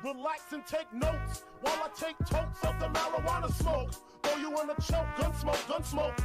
Relax and take notes while I take totes of the marijuana smoke. Throw you in a choke, gun smoke.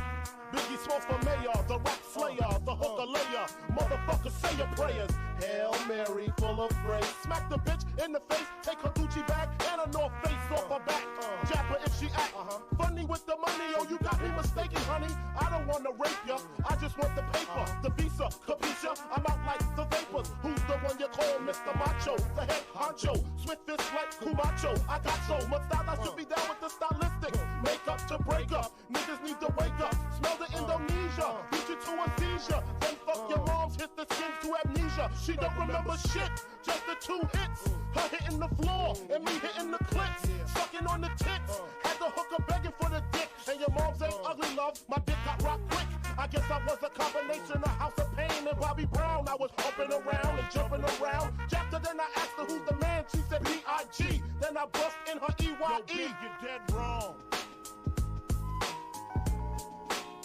Biggie smokes for mayor, the rap slayer, the hooker layer. Motherfucker, say your prayers. Hail Mary, full of grace. Smack the bitch in the face, take her Gucci bag and a North Face off her back. Jab her if she act funny with the money. Oh, you got me mistaken, honey. I don't wanna rape ya, I just want the paper, the visa, capisha. I'm out like the vapors. Who's the one you call Mr. Macho? The head honcho, swift fist like Kumacho. I got so much style, I should be down with the stylistic. Make up to break up, niggas need to wake up. Smell the Indonesia, beat you to a seizure. Then fuck your moms, hit the skins to amnesia. She don't remember shit, just the 2 hits. Her hitting the floor, and me hitting the clips. Sucking on the tits, had the hooker begging for the dick. And your moms ain't ugly, love, my dick got rocked quick. I guess I was a combination of House of Pain and Bobby Brown. I was humping around and jumping around. Jacked her, then I asked her who's the man. She said B.I.G. Then I bust in her E.Y.E. Yo, big, you're dead wrong.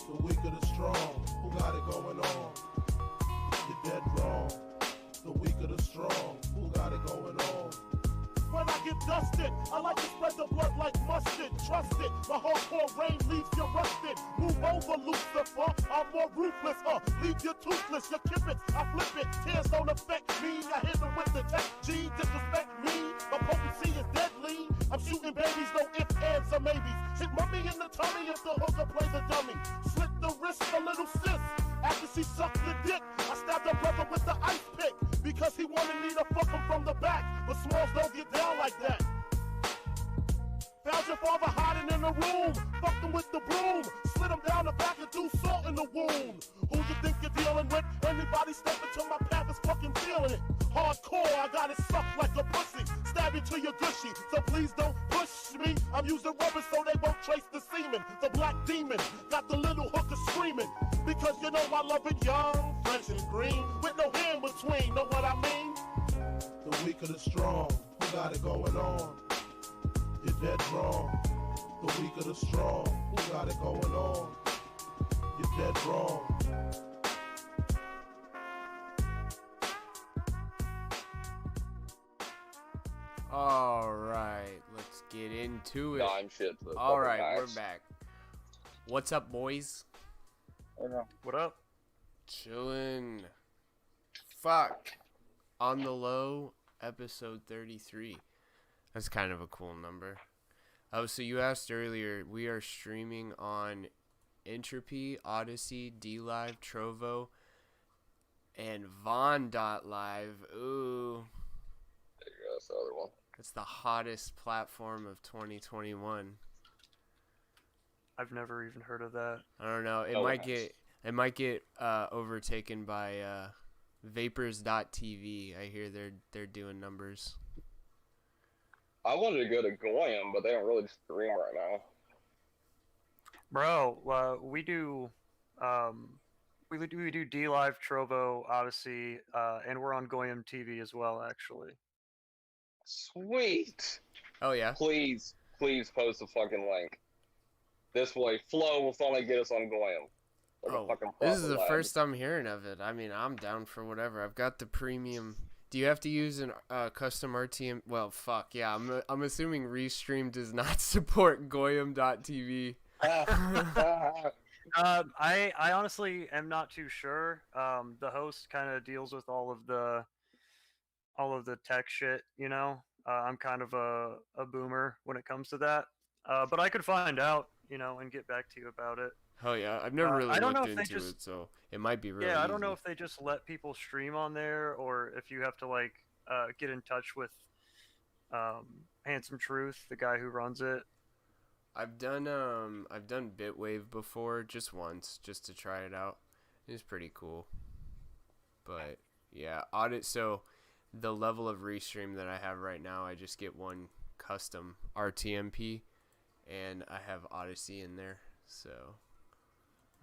The weak of the strong, who got it going on? You're dead wrong. The weak of the strong, who got it going on? When I get dusted, I like to spread the blood like mustard. Trust it, my hardcore rain leaves you rusted. Move over, Lucifer, I'm more ruthless. Leave you toothless, you kip it, I flip it. Tears don't affect me, I hit them with the tech G. Disrespect me, my potency is deadly. I'm shooting babies, no ifs, ands, or maybes. Hit mummy in the tummy if the hooker plays a dummy. Slit the wrist, a little sis. After she sucked the dick, I stabbed her brother with the ice pick. Because he wanted me to fuck him from the back. But Smalls don't get down like that. Found your father hiding in the room. Fucked him with the broom. Slid him down the back and threw salt in the wound. Who you think you're dealing with? Anybody step into my path is fucking feeling it. Hardcore, I got it sucked like a pussy. Stab you to your gushy, so please don't push me. I'm using rubber so they won't trace the semen. The black demon got the little hooker screaming. Because you know I love it young, fresh and green. With no hair in between, know what I mean? The weak of the strong, who got it going on? You're dead wrong. The weak of the strong, who got it going on? You're dead wrong. All right, let's get into it. No, I'm shit. All right, we're back. What's up, boys? What up? Chillin'. Fuck. On the Low, episode 33. That's kind of a cool number. Oh, so you asked earlier, we are streaming on Entropy, Odyssey, DLive, Trovo, and Vaughn.live. Ooh. There you go, that's the other one. It's the hottest platform of 2021. I've never even heard of that. I don't know. It might get overtaken by Vapors.tv. I hear they're doing numbers. I wanted to go to Goyam, but they don't really stream right now. Bro, we do DLive, Trovo, Odyssey, and we're on Goyam TV as well, actually. Sweet. Oh yeah. Please post a fucking link. This way, Flo will finally get us on Goyam. This is the first I'm hearing of it. I mean, I'm down for whatever. I've got the premium. Do you have to use a custom RTM? Well, fuck yeah. I'm assuming Restream does not support Goyam.tv. I honestly am not too sure. The host kind of deals with all of the tech shit, you know. I'm kind of a boomer when it comes to that. But I could find out, you know, and get back to you about it. Oh yeah, I've never really looked into it, so it might be really. Yeah, I don't know if they just let people stream on there, or if you have to like get in touch with Handsome Truth, the guy who runs it. I've done Bitwave before, just once, just to try it out. It's pretty cool. But yeah, so the level of Restream that I have right now, I just get one custom RTMP, and I have Odyssey in there, so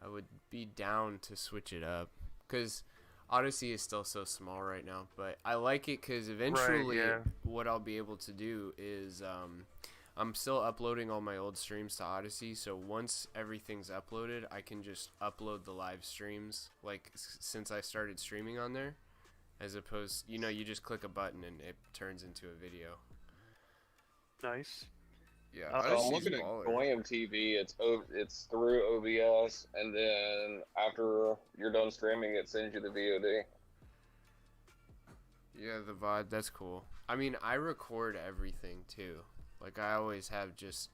I would be down to switch it up, because Odyssey is still so small right now, but I like it because eventually what I'll be able to do is I'm still uploading all my old streams to Odyssey, so once everything's uploaded, I can just upload the live streams, like since I started streaming on there, as opposed, you know, you just click a button and it turns into a video. Nice. Yeah, So So I'm Odyssey's looking at baller. Goyam TV. It's through OBS, and then after you're done streaming, it sends you the VOD. Yeah, the VOD, that's cool. I mean, I record everything too. Like, I always have just,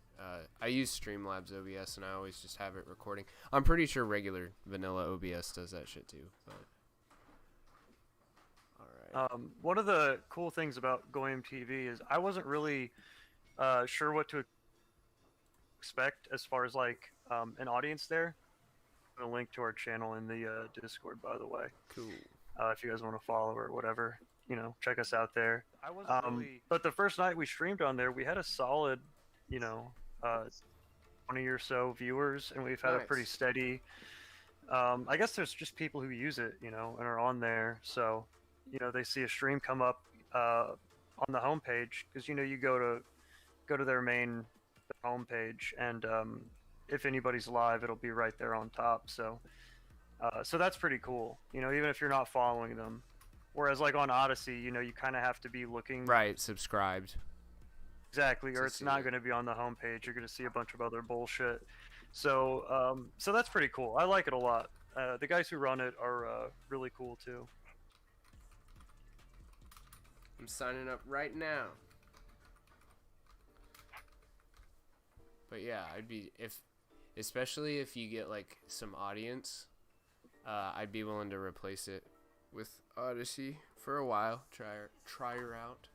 I use Streamlabs OBS, and I always just have it recording. I'm pretty sure regular vanilla OBS does that shit too, but. Alright. One of the cool things about Goyam TV is I wasn't really sure what to expect as far as like an audience there. A link to our channel in the Discord, by the way. Cool. If you guys want to follow or whatever, check us out there. I wasn't really, but the first night we streamed on there, we had a solid, 20 or so viewers, and we've had a pretty Nice. steady. I guess there's just people who use it, and are on there, so they see a stream come up on the homepage because you go to their main homepage, and if anybody's live, it'll be right there on top. So that's pretty cool. Even if you're not following them. Whereas like on Odyssey, you kind of have to be looking. Right, subscribed. Exactly, or To it's see not it. going to be on the homepage. You're going to see a bunch of other bullshit. So that's pretty cool. I like it a lot. The guys who run it are really cool too. I'm signing up right now. But yeah, especially if you get like some audience, I'd be willing to replace it with Odyssey for a while. Try her out.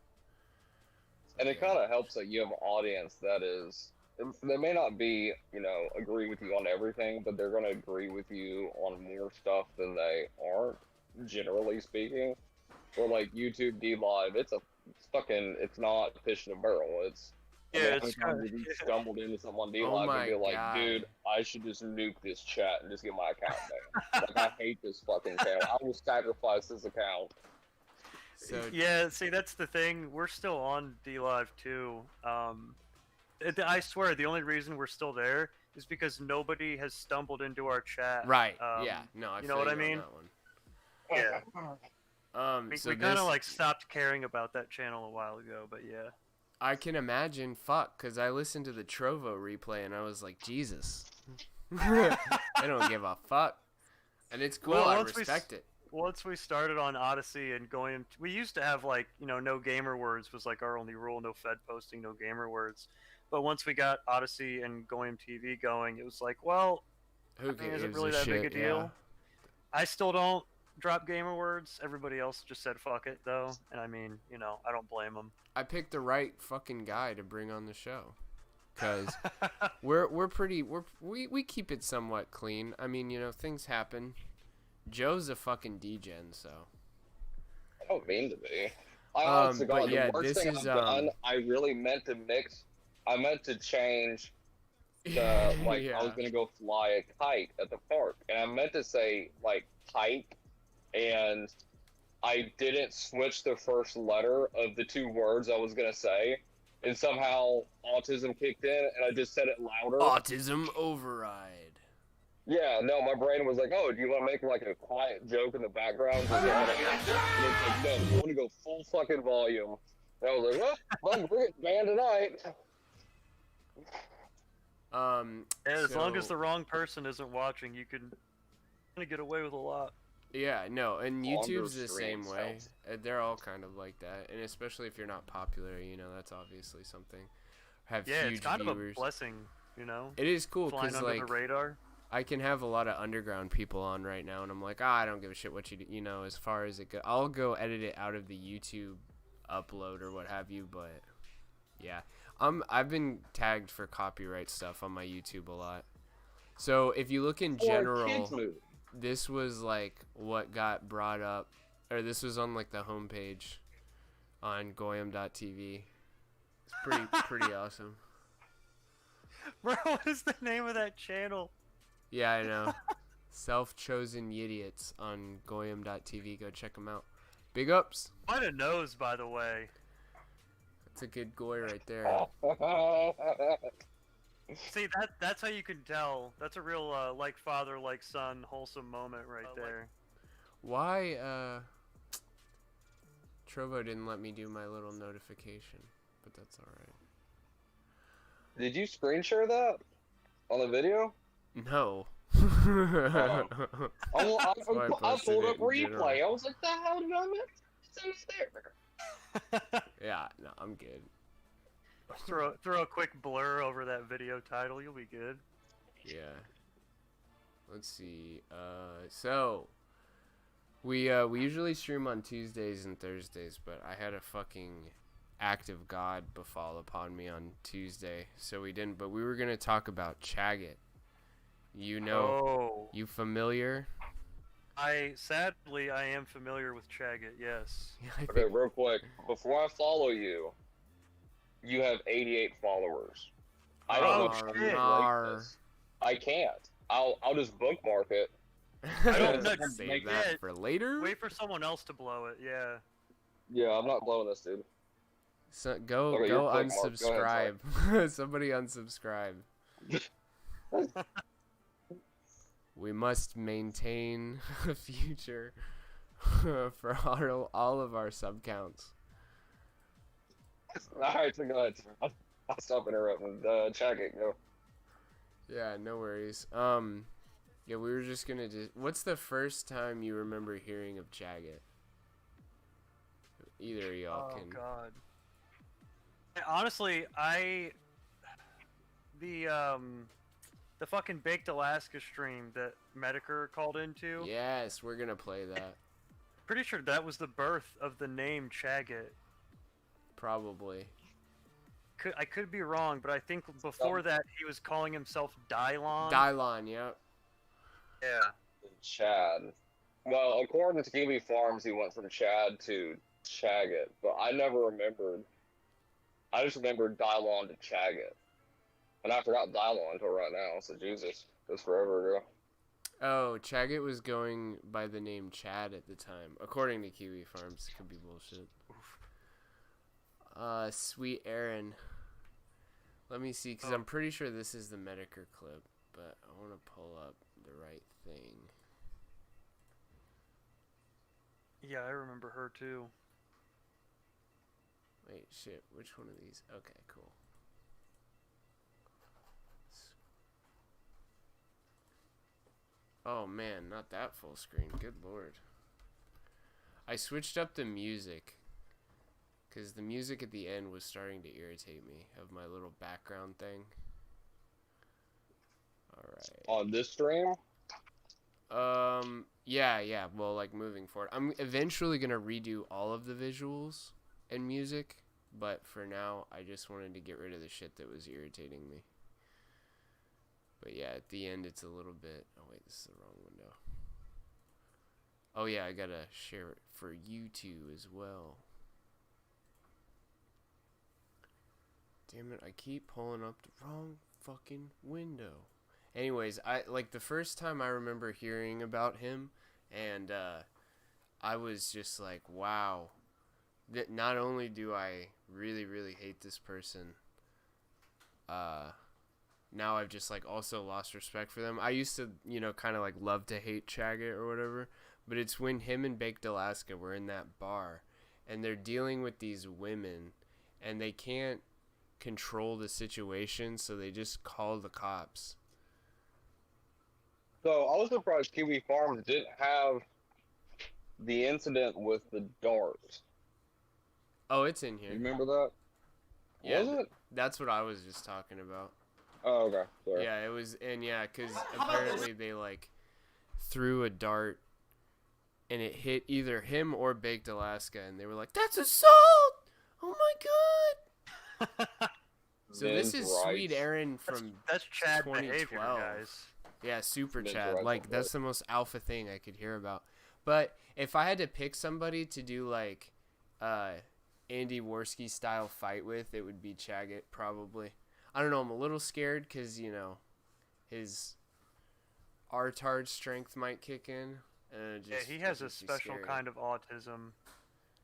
And it kind of helps that you have an audience that is, they may not be, agree with you on everything, but they're going to agree with you on more stuff than they aren't, generally speaking. Or like YouTube D Live, it's not fish in a barrel. It's kind of you stumbled into someone on D Oh Live my and be like, God. dude, I should just nuke this chat and just get my account there. Like, I hate this fucking channel. I will sacrifice this account. So Yeah, see, that's the thing. We're still on DLive too. I swear, the only reason we're still there is because nobody has stumbled into our chat. right, yeah, no, I you feel know what I on mean? that one. Yeah. So We kind this, of like stopped caring about that channel a while ago, but yeah. I can imagine, because I listened to the Trovo replay and I was like, Jesus, I don't give a fuck, and it's cool. Well, I once respect it. Once we started on Odyssey and going, we used to have like, no gamer words was like our only rule, no Fed posting, no gamer words. But once we got Odyssey and Goyam TV going, it was like, well, Who is it gives really a that shit? big a deal? Yeah. I still don't drop gamer words. Everybody else just said fuck it though, and I mean, I don't blame them. I picked the right fucking guy to bring on the show, because we keep it somewhat clean. I mean, things happen. Joe's a fucking degen, so. I don't mean to be. I honestly but God, yeah, the worst this thing is, I've done, I really meant to change the, Yeah. I was going to go fly a kite at the park, and I meant to say, kite, and I didn't switch the first letter of the two words I was going to say, and somehow autism kicked in, and I just said it louder. Autism override. Yeah, no, my brain was like, oh, do you want to make like a quiet joke in the background? And it's like, no, you want to go full fucking volume. And I was like, well, we're getting banned tonight. As long as so- the wrong person isn't watching, you can kind of get away with a lot. Yeah, no, and Longer YouTube's the same streams way. help. They're all kind of like that, and especially if you're not popular, that's obviously something. Have Yeah, huge it's kind viewers. of a blessing, It is cool flying because under the radar. I can have a lot of underground people on right now, and I'm like, I don't give a shit what you do, as far as it goes. I'll go edit it out of the YouTube upload or what have you, but yeah. I've been tagged for copyright stuff on my YouTube a lot. So if you look in general, this was like what got brought up, or this was on like the homepage on goyam.tv. It's pretty awesome. Bro, what is the name of that channel? Yeah, I know. Self-chosen idiots on goyam.tv. Go check them out. Big ups. Quite a nose, by the way. That's a good goy right there. See, that's how you can tell. That's a real like father, like son, wholesome moment right there. Why, Trovo didn't let me do my little notification, but that's alright. Did you screen share that on the video? No. I posted pulled it up in general. replay. I was like, the hell did I miss? It's there. Yeah, no, I'm good. Throw a quick blur over that video title. You'll be good. Yeah. Let's see. So we usually stream on Tuesdays and Thursdays, but I had a fucking act of God befall upon me on Tuesday, so we didn't. But we were gonna talk about Chagget. You know, you familiar? Sadly, I am familiar with Chagget. Yes. Okay, real quick, before I follow you, you have 88 followers. I don't know how you like this. I can't. I'll just bookmark it. I don't know. Save that for later. Wait for someone else to blow it. Yeah. Yeah, I'm not blowing this, dude. So go unsubscribe. Somebody unsubscribe. We must maintain a future for all of our sub counts. Alright, so go ahead. I'll stop interrupting. Check it, go. Yeah, no worries. Yeah, we were just gonna what's the first time you remember hearing of Chagget? Either of y'all can. Oh god. Honestly, the fucking Baked Alaska stream that Medicare called into. Yes, we're gonna play that. Pretty sure that was the birth of the name Chagget. Probably. I could be wrong, but I think before that he was calling himself Dylon. Dylon, yep. Yeah. Chad. Well, according to Kiwi Farms, he went from Chad to Chagget, but I never remembered. I just remembered Dylon to Chagget. And I forgot Dylon until right now, so Jesus. That's forever ago. Oh, Chagget was going by the name Chad at the time. According to Kiwi Farms, it could be bullshit. Sweet Aaron. Let me see, because I'm pretty sure this is the Medicare clip, but I want to pull up the right thing. Yeah, I remember her too. Wait, shit, which one of these? Okay, cool. Oh man, not that full screen. Good lord. I switched up the music because the music at the end was starting to irritate me of my little background thing. Alright. On this stream? Yeah. Well, like moving forward. I'm eventually going to redo all of the visuals and music, but for now, I just wanted to get rid of the shit that was irritating me. But yeah, at the end, it's a little bit... Oh, wait, this is the wrong window. Oh, yeah, I gotta share it for you two as well. Damn it, I keep pulling up the wrong fucking window. Anyways, the first time I remember hearing about him, and I was just like, wow. That not only do I really, really hate this person, now I've just like also lost respect for them. I used to, kind of like love to hate Chagget or whatever, but it's when him and Baked Alaska were in that bar and they're dealing with these women and they can't control the situation, so they just call the cops. So I was surprised Kiwi Farms didn't have the incident with the dart. Oh, it's in here. You remember that? Yeah, was it? That's what I was just talking about. Oh, okay. Sorry. Yeah, it was, and yeah, because apparently they like threw a dart and it hit either him or Baked Alaska, and they were like, "That's assault! Oh my god!" So this is Sweet Aaron from that's Chad 2012. behavior, guys. Yeah, super Chad. Like that's the most alpha thing I could hear about. But if I had to pick somebody to do like Andy Worski style fight with, it would be Chagget probably. I don't know, I'm a little scared because, his R-tard strength might kick in. And yeah, he has a special kind of autism.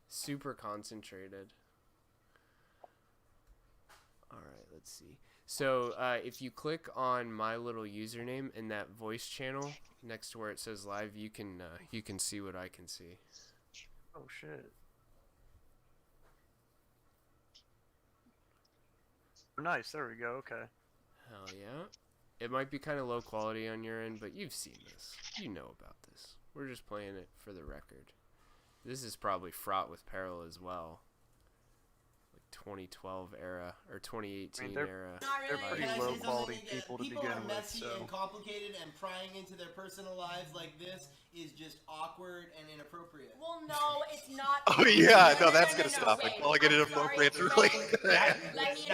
Super concentrated. Alright, let's see. So, if you click on my little username in that voice channel, next to where it says live, you can see what I can see. Oh, shit. Nice. There we go. Okay. Hell yeah. It might be kind of low quality on your end, but you've seen this. You know about this. We're just playing it for the record. This is probably fraught with peril as well. 2012 era or 2018 era. They're Can pretty I say low something? quality people to People begin are with. messy So. and complicated, and prying into their personal lives like this is just awkward and inappropriate. Well, no, it's not. Oh yeah, no, No, that's no, gonna no, stop. wait. Like calling it I'm inappropriate, sorry. really. Let me interject.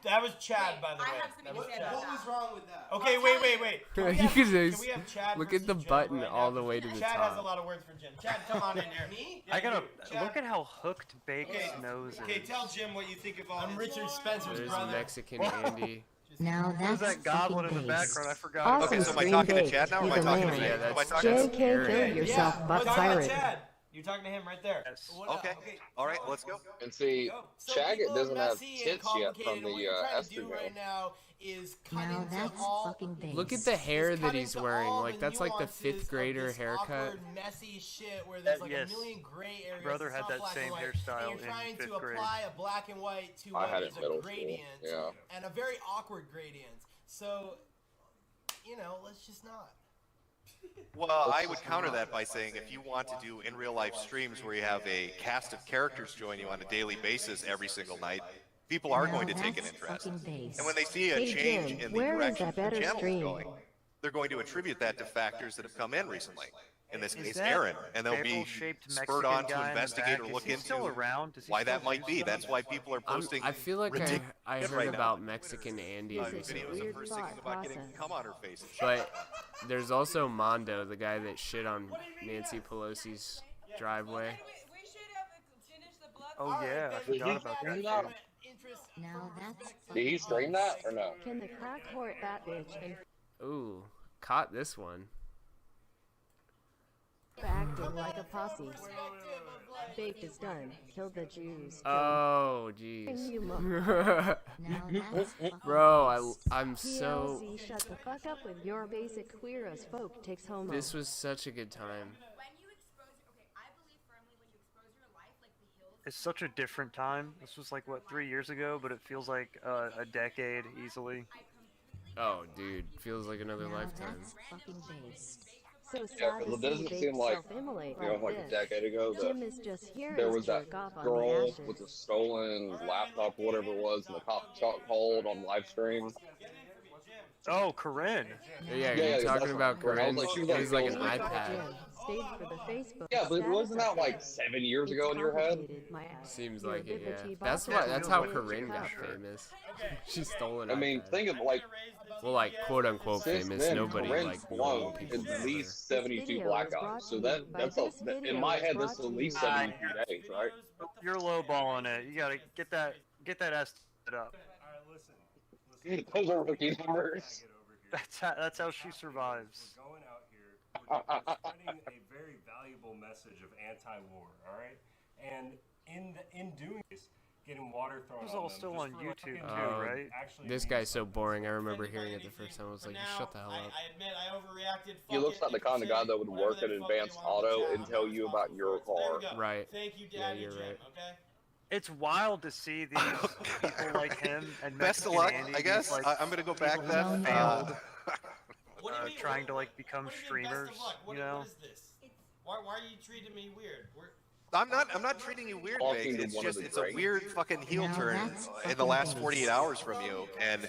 That was Chad, Wait, by the way. I have something to say about What that. was wrong with that? I'll Okay, tell wait. Can we You have, can can just we have Chad look versus at the Jim button right all now? the way to the Chad has a top. lot of words for Jim. Chad, come on in here. Me? I gotta Chad. look at how hooked Bake's Okay, nose Okay, is. tell Jim what you think of all I'm Richard Spencer's There's brother. Mexican Andy. Now There's that's that goblin in the fucking base. background. I forgot. Awesome. Okay, so am I Screen talking to bake. Chad now, or am I You're the talking to man. me? Yeah, Am I that's talking to JK, kill Aaron. yourself, yeah, butt we're talking to pirate. Chad. You're talking to him right there. Yes. Okay. All right, let's go. And see, Go. So Shaggy people are doesn't have messy and tits yet from complicated, and what the you're trying to do estrogen. right now is cut Now into that's all fucking base. Look at the hair is that cut he's into wearing. all Like the that's like the nuances fifth of grader this haircut. awkward, messy shit where there's like yes. a million gray areas. Brother it's had not that black same and white, hairstyle and you're in trying fifth to grade. apply a black and white to I what had it is in a middle school. gradient, Yeah. and a very awkward gradient. So, let's just not. Well, I would counter that by saying if you want to do in real life streams where you have a cast of characters join you on a daily basis every single night, people are going to take an interest. And when they see a Hey, change Jim, in the where is direction that the better channel is stream? going, they're going to attribute that to factors that have come in recently. In this Is case, that Aaron, and they'll be barrel-shaped spurred Mexican on to guy in the investigate back, or look is he still into around? Does he why still that do might be. stuff? That's why people are posting. I feel like I ridiculous heard right now. about Mexican Andy videos recently. of her singing about getting cum on her face. And shit. But there's also Mondo, the guy that shit on Nancy Pelosi's driveway. We should have finished the blood. Oh yeah, I forgot about that. Not- too. Now that's Did he stream that or no? Can the crack whore that bitch and Ooh, caught this one. acting like a posse? Baked is done. Kill the Jews. Oh, Bring jeez. you Now that's fucking Bro, base. I'm so... TLC, shut the fuck up with your basic queer as folk takes homo. This was such a good time. When you expose, okay, I believe firmly when you expose your life, like the hills. It's such a different time. This was like what 3 years ago, but it feels like a decade easily. Oh, dude, feels like another Now lifetime. that's fucking base. So Yeah, sad because to it see doesn't Baked seem like, self-immolate like a this. decade ago Jim that is just here there to was that jerk off on the girl ashes. with the stolen laptop, whatever it was, and the cops got called on live stream. Oh, Corinne. Yeah, Yeah, you're that's talking what- about I was Corinne. like, she was It was like an like- iPad. Jim stayed for the Facebook Yeah, but wasn't that like status 7 years update. ago in your head? It's complicated, my ass. Seems You're like a it, bibbity yeah. bop That's that why. That's how feels Corinne like got a famous. She stole an I mean, iPad. think of like Well, like quote unquote since famous. then, Nobody Corinne's like normal blown people. at ever. least 72 video black is brought eyes. to So you that by that's this in video my is head. brought That's to at you least by- 72 days, right? You're lowballing it. You gotta get that estimate up. Those are rookie numbers. That's how she survives. We're going out here, we're spreading a very valuable message of anti-war, all right? And in doing this, getting water thrown It was on all them still just on for, YouTube like, too, actually right? This means guy's so something. boring. I remember hearing it the first time. I was like, just shut the hell up. I admit I overreacted. He looks like the kind of guy that would work at Advanced Auto and tell you about your car. Right. Thank you, Yeah, Daddy you're Jim. right. Okay. It's wild to see these people like him and Best of Mexican luck, Andy, I these, guess. like, I'm gonna go back people then. who failed, What do you mean? trying to like become What do you mean, best streamers. of luck? What You know, is this? Why are you treating me weird? I'm not treating you weird, Talking Big. to It's one of just the it's a greats. weird fucking heel Now turn that's in the last fucking 48 hours from you, and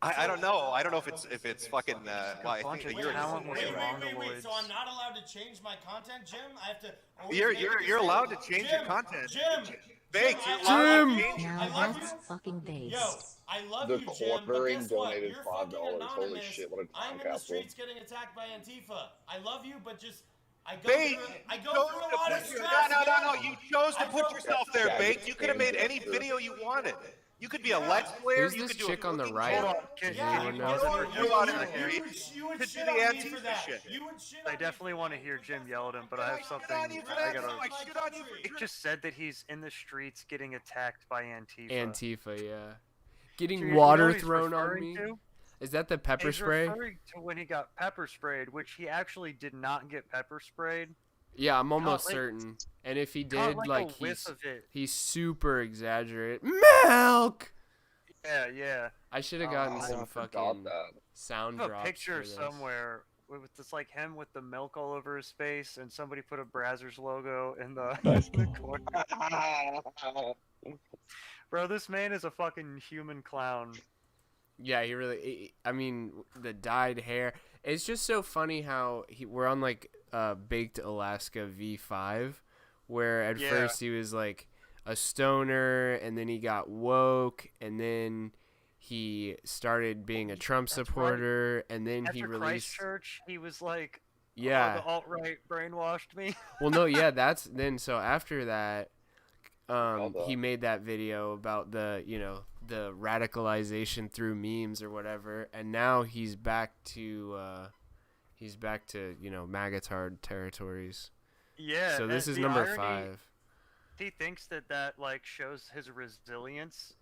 I don't know. I don't know if it's fucking. Well, I bunch think of you're talent with Wait. mongoloids. So I'm not allowed to change my content, Jim? I have to. always you're make you're it you're the allowed same? to change Jim, your content. Jim. Big, Jim, you're allowed to Jim! change. Now I love that's you. fucking base. Yo, I love The you, Jim, but quartering guess what? donated You're $5. fucking Holy anonymous. shit, what a time I'm in the capsule. streets getting attacked by Antifa. I love you, but just I go Bake, through I you go chose through a to lot of put stress. no. You chose to I put don't- yourself there, Yeah, Bake. You could have made any yeah. video you wanted. You could be a Let's Player. Who's You this could do chick a on the cooking right? channel. Hold on, can- Yeah, Anyone you know? know what? You out in the You street would to shit do on the me Antifa for that. shit. You would shit I on me definitely for want to that. hear Jim yell at him, but I have something. Shit on you for I that. gotta. I shit on you for It just said that he's in the streets getting attacked by Antifa. Antifa, yeah. So Getting you know water what he's thrown on referring me. to? Is that the pepper He's spray? referring to when he got pepper sprayed, which he actually did not get pepper sprayed. Yeah, I'm almost like- certain. And if he Caught did, like a whiff he's of it. super exaggerated. Milk. Yeah. I should have gotten Oh, some I forgot fucking that. sound I have a drops picture for this. somewhere with it's like him with the milk all over his face, and somebody put a Brazzers logo in the, in the corner. Bro, this man is a fucking human clown. Yeah, he really. I mean, the dyed hair. It's just so funny how we're on like Baked Alaska V5, where at first he was like a stoner, and then he got woke, and then he started being a Trump supporter, and then After he released. Christchurch, he was like, Yeah. the alt-right brainwashed me. Well, no, yeah, that's then. So after that, he made that video about the the radicalization through memes or whatever, and now he's back to magatard territories. Yeah. So this is number 5. He thinks that like shows his resilience.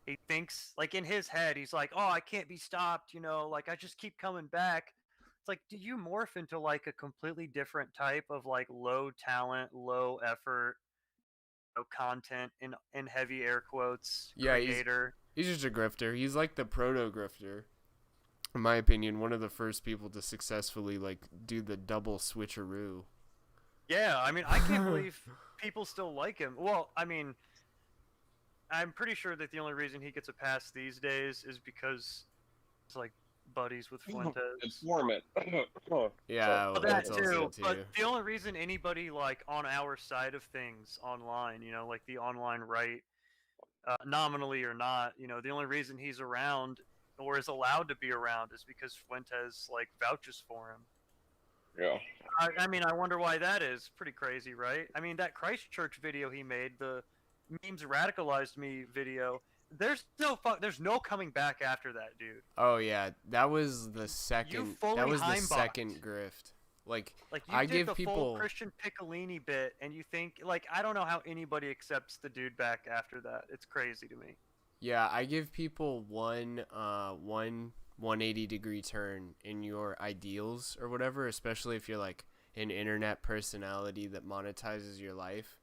He thinks like in his head, he's like, oh, I can't be stopped. Like I just keep coming back. It's like, do you morph into like a completely different type of like low talent, low effort, content in heavy air quotes creator? He's just a grifter. He's like the proto grifter, in my opinion. One of the first people to successfully like do the double switcheroo. Yeah, I mean, I can't believe people still like him. Well, I mean, I'm pretty sure that the only reason he gets a pass these days is because it's like buddies with Fuentes. Informant. Yeah, well, that's that also too. But the only reason anybody like on our side of things online, like the online right, nominally or not, the only reason he's around or is allowed to be around is because Fuentes like vouches for him. Yeah. I mean, I wonder why that is. Pretty crazy, right? I mean, that Christchurch video he made, the memes radicalized me video. There's no coming back after that, dude. Oh yeah, that was the second. That was the second grift. Like you I did give the people full Christian Piccolini bit, and you think like I don't know how anybody accepts the dude back after that. It's crazy to me. Yeah, I give people one 180-degree turn in your ideals or whatever, especially if you're like an internet personality that monetizes your life.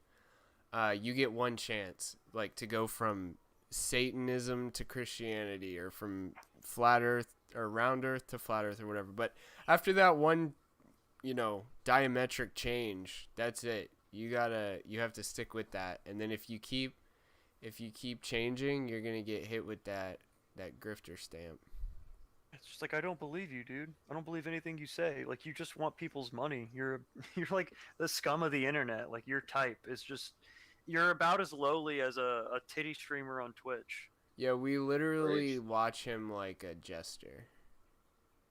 You get one chance, like to go from Satanism to Christianity, or from flat Earth or round Earth to flat Earth or whatever. But after that one, diametric change, that's it. You have to stick with that. And then if you keep changing, you're gonna get hit with that grifter stamp. It's just like, I don't believe you, dude. I don't believe anything you say. Like, you just want people's money. You're like the scum of the internet. Like, your type is just, you're about as lowly as a titty streamer on Twitch. Yeah, we literally watch him like a jester.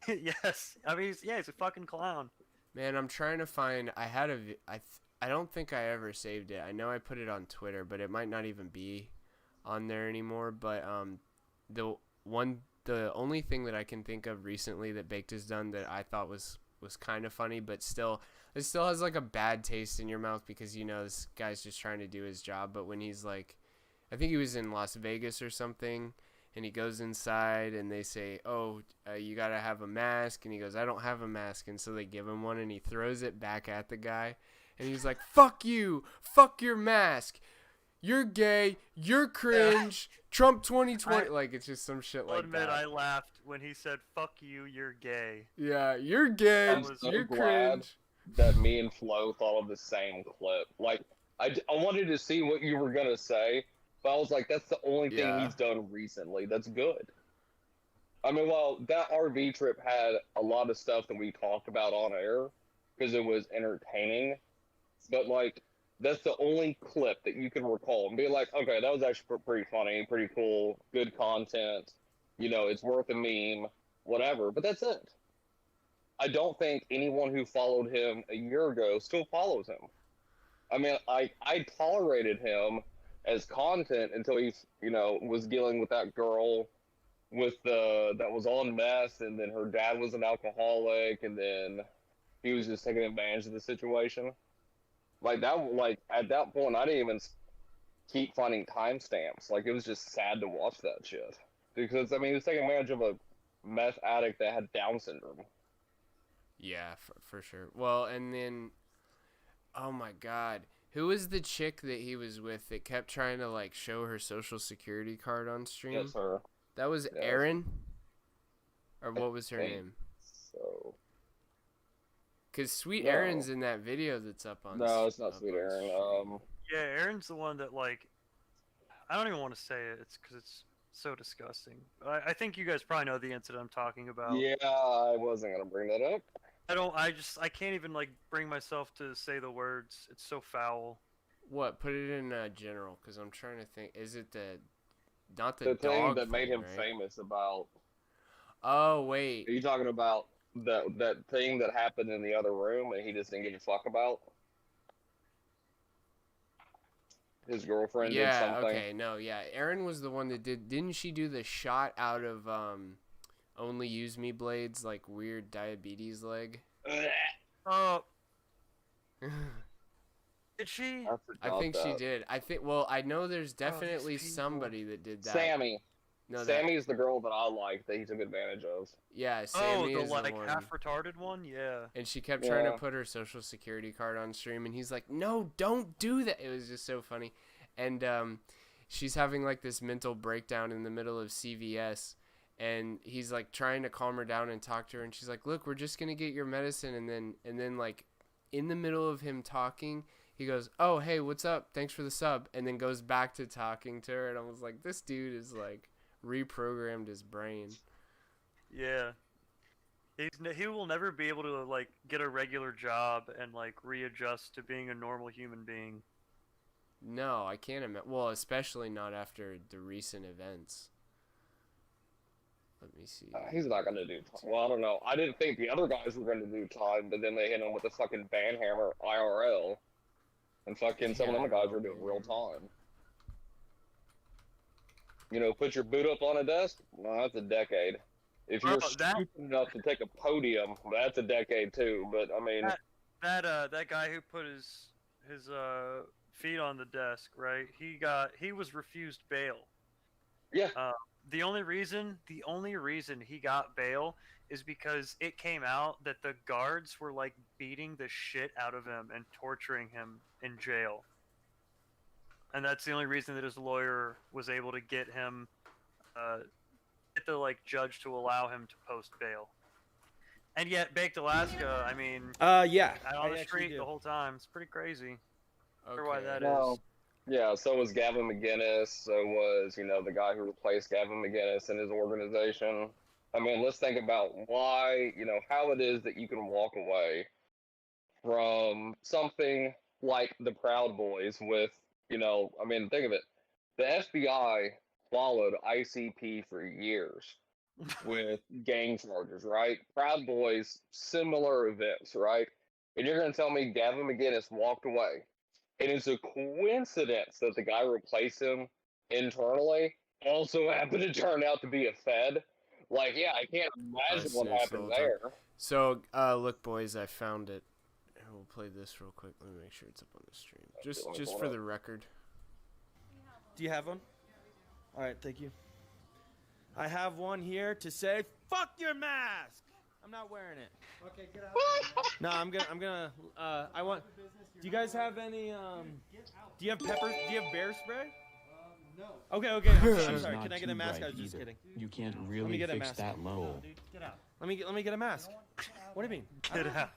Yes. I mean, he's a fucking clown. Man, I'm trying to find, I don't think I ever saved it. I know I put it on Twitter, but it might not even be on there anymore. But the only thing that I can think of recently that Baked has done that I thought was kind of funny, but it still has like a bad taste in your mouth because this guy's just trying to do his job. But when he's like, I think he was in Las Vegas or something, and he goes inside and they say, "Oh, you gotta have a mask," and he goes, "I don't have a mask," and so they give him one and he throws it back at the guy, and he's like, "Fuck you, fuck your mask. You're gay. You're cringe. Trump 2020." Like, it's just some shit like that. I laughed when he said, "Fuck you, you're gay." Yeah, you're gay. I'm so you're glad cringe. that me and Flo thought of the same clip. Like, I wanted to see what you were gonna say, but I was like, that's the only thing he's done recently. That's good. I mean, well, that RV trip had a lot of stuff that we talked about on air because it was entertaining, but like, that's the only clip that you can recall and be like, okay, that was actually pretty funny, pretty cool, good content. It's worth a meme, whatever. But that's it. I don't think anyone who followed him a year ago still follows him. I mean, I tolerated him as content until he, was dealing with that girl that was on meth, and then her dad was an alcoholic, and then he was just taking advantage of the situation. Like that, like at that point, I didn't even keep finding timestamps. Like, it was just sad to watch that shit because I mean, he was taking advantage of a meth addict that had Down syndrome. Yeah, for sure. Well, and then, oh my God, who was the chick that he was with that kept trying to like show her social security card on stream? Yes, sir. That was Yeah. Erin? Or what was her think name? So Because Sweet No. Erin's in that video that's up on. no, it's not up Sweet on Aaron. stream. Yeah, Aaron's the one that like. I don't even want to say it. It's because it's so disgusting. I think you guys probably know the incident I'm talking about. Yeah, I wasn't gonna bring that up. I can't even like bring myself to say the words. It's so foul. What? Put it in general, because I'm trying to think. Is it not the The thing dog that made him right? famous about. Oh wait. Are you talking about that thing that happened in the other room and he just didn't give a fuck about? His girlfriend did something. Okay, no, yeah. Erin was the one that didn't she do the shot out of Only Use Me Blades, like weird diabetes leg? Oh. Did she? I think she did. I know there's definitely somebody that did that. Sammy. No, Sammy's the girl that I like that he took advantage of. Yeah, Sammy is the one. half retarded one, yeah. And she kept trying to put her social security card on stream, and he's like, "No, don't do that." It was just so funny, and she's having like this mental breakdown in the middle of CVS, and he's like trying to calm her down and talk to her, and she's like, "Look, we're just gonna get your medicine," and then like in the middle of him talking, he goes, "Oh, hey, what's up? Thanks for the sub," and then goes back to talking to her, and I was like, "This dude is like reprogrammed his brain." Yeah. He will never be able to like get a regular job and like readjust to being a normal human being. No, I can't imagine. Well, especially not after the recent events. Let me see. He's not gonna do time. Well, I don't know. I didn't think the other guys were gonna do time, but then they hit him with a fucking banhammer IRL, and fucking some of them guys were doing real time. You know, put your boot up on a desk. No, that's a decade. If you're stupid enough to take a podium, that's a decade too. But I mean, that guy who put his feet on the desk, right? He was refused bail. Yeah. The only reason he got bail is because it came out that the guards were like beating the shit out of him and torturing him in jail. And that's the only reason that his lawyer was able to get him, get the like judge to allow him to post bail. And yet, Baked Alaska, I mean, yeah, out on the street the whole time. It's pretty crazy. I wonder why that well, is. Yeah, so was Gavin McGinnis. So was, you know, the guy who replaced Gavin McGinnis in his organization. I mean, let's think about why, you know, how it is that you can walk away from something like the Proud Boys with, you know, I mean, think of it. The FBI followed ICP for years with gang charges, right? Proud Boys, similar events, right? And you're going to tell me Gavin McGinnis walked away. It is a coincidence that the guy who replaced him internally also happened to turn out to be a Fed. Like, yeah, I can't imagine what happened there. So, look, boys, I found it. We'll play this real quick. Let me make sure it's up on the stream. Just for the record. Do you have one? All right, thank you. I have one here to say, fuck your mask. I'm not wearing it. Okay, get out. No, I'm gonna. I want. Do you guys have any? Do you have pepper? Do you have bear spray? No. Okay. I'm sorry. Can I get a mask? I was just kidding. You can't Let me really get a fix mask. that low. Get out. Let me get a mask. What do you mean? Get out.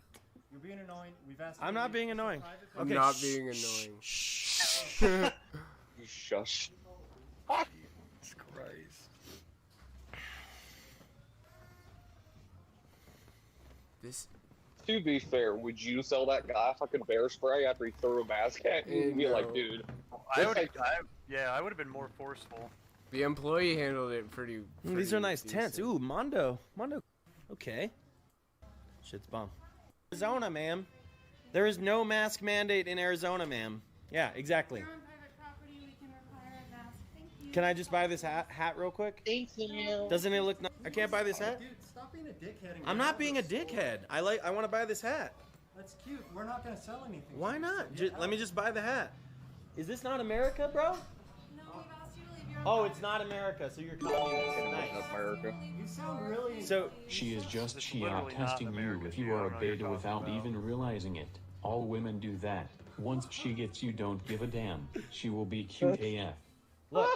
You're being annoying. We've asked. I'm not being annoying. I'm Okay. not being annoying. Shush. Jesus Christ. This. To be fair, would you sell that guy fucking bear spray after he threw a mask at you? You'd be like, dude. I would have been more forceful. The employee handled it pretty These are nice decent. tents. Ooh, Mondo. Okay. Shit's bomb. Arizona, ma'am. There is no mask mandate in Arizona, ma'am. Yeah, exactly. You're on private property, we can require a mask. Thank you. Can I just buy this hat real quick? Thank you. Doesn't it look? I can't buy this hat. Dude, stop being a dickhead. I'm not being a dickhead. I want to buy this hat. That's cute. We're not gonna sell anything. Why not? Let me just buy the hat. Is this not America, bro? No, we've asked you to leave your Oh, it's not America, so you're communist. Nice. America. You sound really. So She is just It's Chia literally not testing you American, if you dude. I are a don't know what you're beta without talking about. even realizing it. All women do that. Once she gets you, don't give a damn. She will be cute AF. look,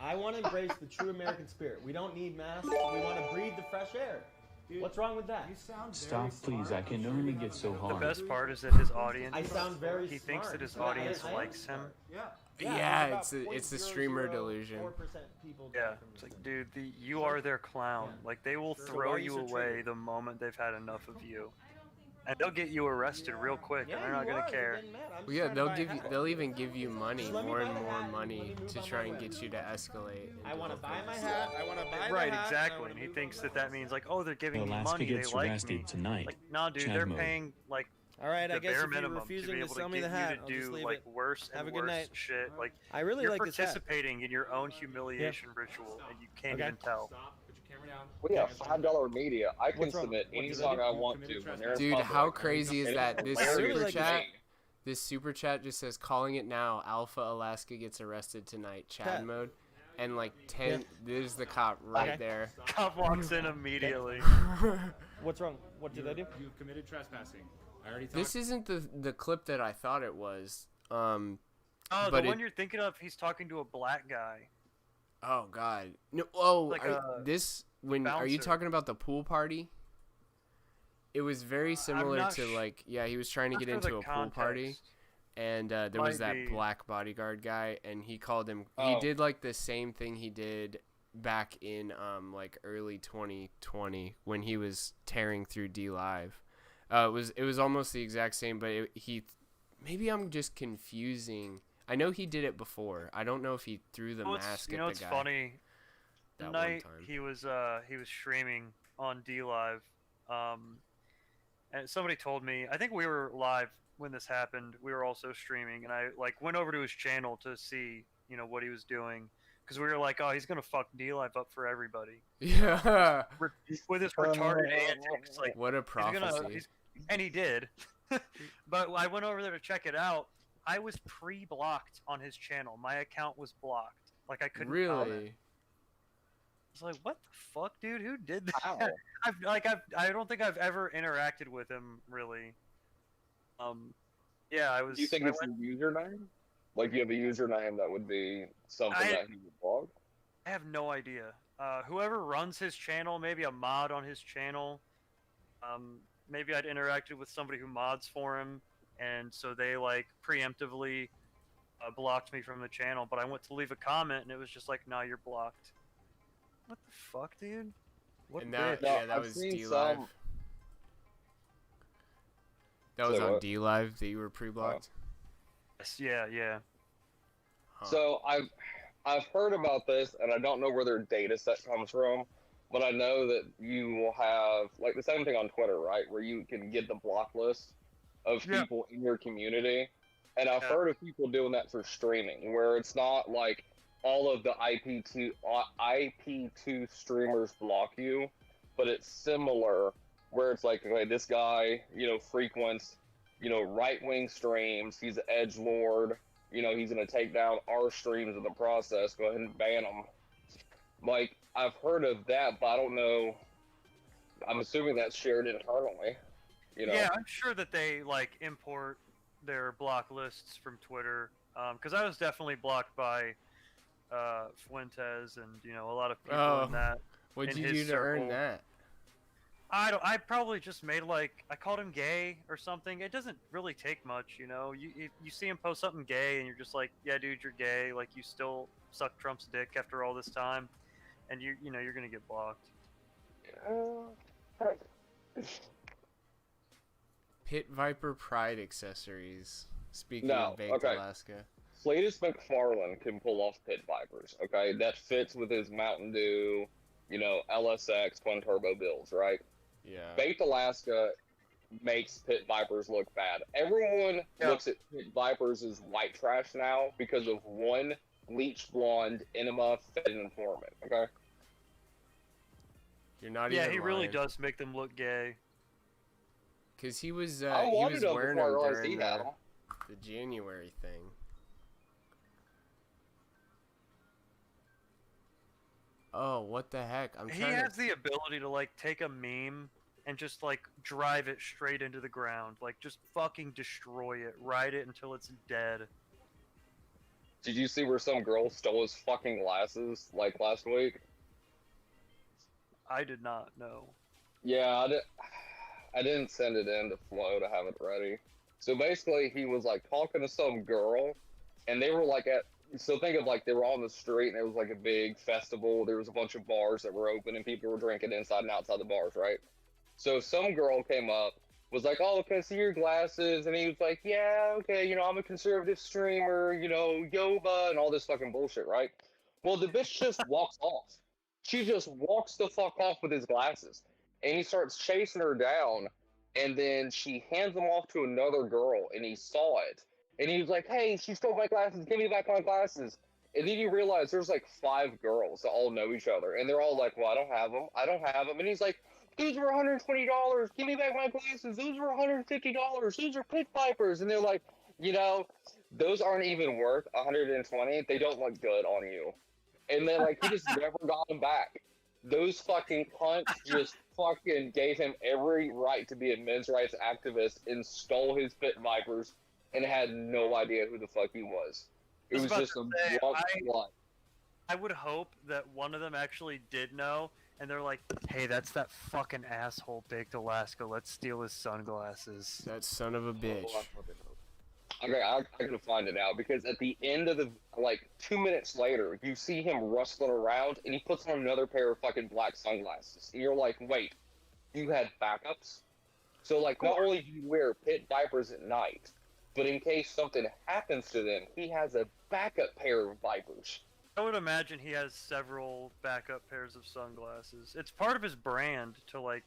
I want to embrace the true American spirit. We don't need masks. We want to breathe the fresh air. Dude, what's wrong with that? You sound Stop, please. I can only get so The hard. best part is that his audience. I sound very He smart. thinks that his Yeah, audience I am likes him. smart. Yeah. Yeah, it's the streamer delusion. 0.004% people Yeah, die from it's this. like, dude, you are their clown. Yeah. Like, they will So throw why are you you so away triggered? the moment they've had enough of you. And they'll get you arrested real quick, Yeah, and they're not you gonna are. care. You're getting mad. I'm Well, just yeah, trying to buy a hat. they'll even give you money, Just let me more buy and the more hat and money let me move to on try my and way. get you to escalate. I want to to buy my hat. I want to buy Right, the hat. exactly. And he thinks that means like, oh, they're giving me Alaska money, they gets like arrested me. tonight. Like, nah, dude, Chat they're mode. paying like All right, I the guess bare if you're minimum to refusing be to able sell to me get the hat, you to I'll just do leave like it. worse Have and a good worse night. shit. Like, I really you're like this hat. participating in your own humiliation ritual, and you can't Okay. even tell. Stop. Put your camera down. Well, yeah, $5 media. I can What's wrong? submit What any did I song do? I You want committed to when they're in Dude, public. how crazy is And that? it's This hilarious really super like to chat, me. this super chat just says, "Calling it now. Alpha Alaska gets arrested tonight." Chat Chat. mode, and like 10. There's the cop right Okay. there. Cop walks in immediately. What's wrong? What did I do? You've committed trespassing. I already talked. This isn't the clip that I thought it was. Oh, But the one it- you're thinking of, he's talking to a black guy. Oh God. No. Oh, Like this when are you bouncer. talking about the pool party? It was very similar not to sh- like he was trying to Not get sure into the a pool party, context. and there was Might that be. black bodyguard guy, and he called him. He Oh. did like the same thing he did back in like early 2020 when he was tearing through D Live. It was almost the exact same, but maybe I'm just confusing. I know he did it before. I don't know if he threw the mask You at know the what's guy. funny? The that night one time. he was streaming on D Live, and somebody told me, I think we were live when this happened. We were also streaming, and I like went over to his channel to see what he was doing, because we were like, oh, he's gonna fuck D Live up for everybody Yeah. with his retarded antics. Like, What a he's gonna, prophecy. and he did. But I went over there to check it out. I was pre-blocked on his channel. My account was blocked. Like, I couldn't comment. Really? I was like, what the fuck, dude? Who did that? How? I don't think I've ever interacted with him, really. Yeah, I was. Do you think I it's went- the username? Like you have a username that would be something I- that he would blog? I have no idea. Whoever runs his channel, maybe a mod on his channel. Maybe I'd interacted with somebody who mods for him, and so they like preemptively blocked me from the channel. But I went to leave a comment, and it was just like, "Nah, you're blocked." What the fuck, dude? What And that, bitch? No, that I've was seen D Live. some- That was Say on what? D Live that you were pre-blocked. Yeah. Huh. So I've heard about this, and I don't know where their data set comes from, but I know that you will have like the same thing on Twitter, right? Where you can get the block list of Yeah. people in your community, and I've Yeah. heard of people doing that for streaming, where it's not like all of the IP2 streamers block you, but it's similar, where it's like, okay, this guy, frequents, right-wing streams. He's an edgelord. He's gonna take down our streams in the process. Go ahead and ban him. Like, I've heard of that, but I don't know. I'm assuming that's shared internally. Yeah, I'm sure that they like import their block lists from Twitter. Because I was definitely blocked by Fuentes and a lot of people in that. What'd in you his do to earn circle. that? I probably just made I called him gay or something. It doesn't really take much, You see him post something gay and you're just like, yeah, dude, you're gay. Like, you still suck Trump's dick after all this time, and you're gonna get blocked. Pit Viper Pride accessories. Speaking No, of Baked okay. Alaska. Cletus McFarlane can pull off Pit Vipers, okay? That fits with his Mountain Dew, LSX twin turbo builds, right? Yeah. Baked Alaska makes Pit Vipers look bad. Everyone looks at Pit Vipers as white trash now because of one bleach blonde enema fed informant, okay? You're not Yeah, even he really lying. does make them look gay. Because he was I he wanted was them wearing before I them realized he during had them. the January thing. Oh, what the heck? I'm He trying has to... the ability to take a meme and just drive it straight into the ground, just fucking destroy it, ride it until it's dead. Did you see where some girl stole his fucking glasses, like, last week? I did not know. Yeah, I didn't send it in to Flo to have it ready. So basically, he was, like, talking to some girl, and they were, like, so think of, like, they were on the street, and it was, like, a big festival. There was a bunch of bars that were open, and people were drinking inside and outside the bars, right? So some girl came up, was like, oh, can I see your glasses? And he was like, yeah, okay, you know, I'm a conservative streamer, you know, Yoba, and all this fucking bullshit, right? Well, the bitch just walks off. She just walks the fuck off with his glasses. And he starts chasing her down, and then she hands them off to another girl, and he saw it. And he was like, hey, she stole my glasses, give me back my glasses. And then you realize there's like 5 girls that all know each other, and they're all like, well, I don't have them, I don't have them. And he's like, these were $120. Give me back my glasses. Those were $150. These are pit vipers. And they're like, you know, those aren't even worth $120. They don't look good on you. And then, like, he just never got them back. Those fucking cunts just fucking gave him every right to be a men's rights activist and stole his pit vipers and had no idea who the fuck he was. It was just a drunk slut. I would hope that one of them actually did know, and they're like, hey, that's that fucking asshole baked Alaska. Let's steal his sunglasses. That son of a bitch. Okay, I gotta find it out, because at the end of the, like, 2 minutes later, you see him rustling around, and he puts on another pair of fucking black sunglasses. And you're like, wait, you had backups? So, like, not only do you wear pit vipers at night, but in case something happens to them, he has a backup pair of vipers. I would imagine he has several backup pairs of sunglasses. It's part of his brand to, like,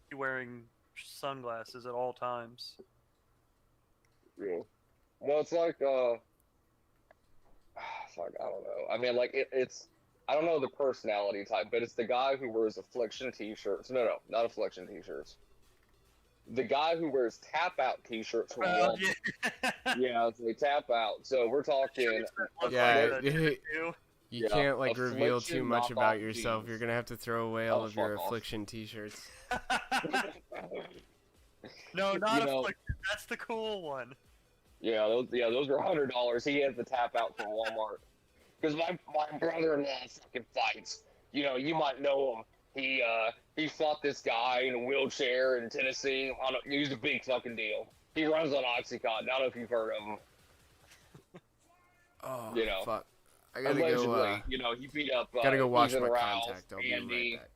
be wearing sunglasses at all times. Yeah. Well, it's like, fuck, I don't know. I mean, like, it's, I don't know the personality type, but it's the guy who wears Affliction t-shirts. No, not Affliction t-shirts. The guy who wears tap-out t-shirts from Walmart. Yeah, it's like tap-out. So we're talking... Yeah, you can't, like, reveal too much about yourself. Jeans. You're gonna have to throw away all of your Affliction t-shirts. No, not Affliction. That's the cool one. Yeah, those are $100. He has the tap-out from Walmart. Because my brother-in-law fucking fights. You know, you might know him. He fought this guy in a wheelchair in Tennessee. He's a big fucking deal. He runs on Oxycontin. I don't know if you've heard of him. Oh, you know, fuck. I gotta allegedly, go. You know, he beat up. Gotta go wash Ethan my Rouse, contact. I'll Andy, be right back.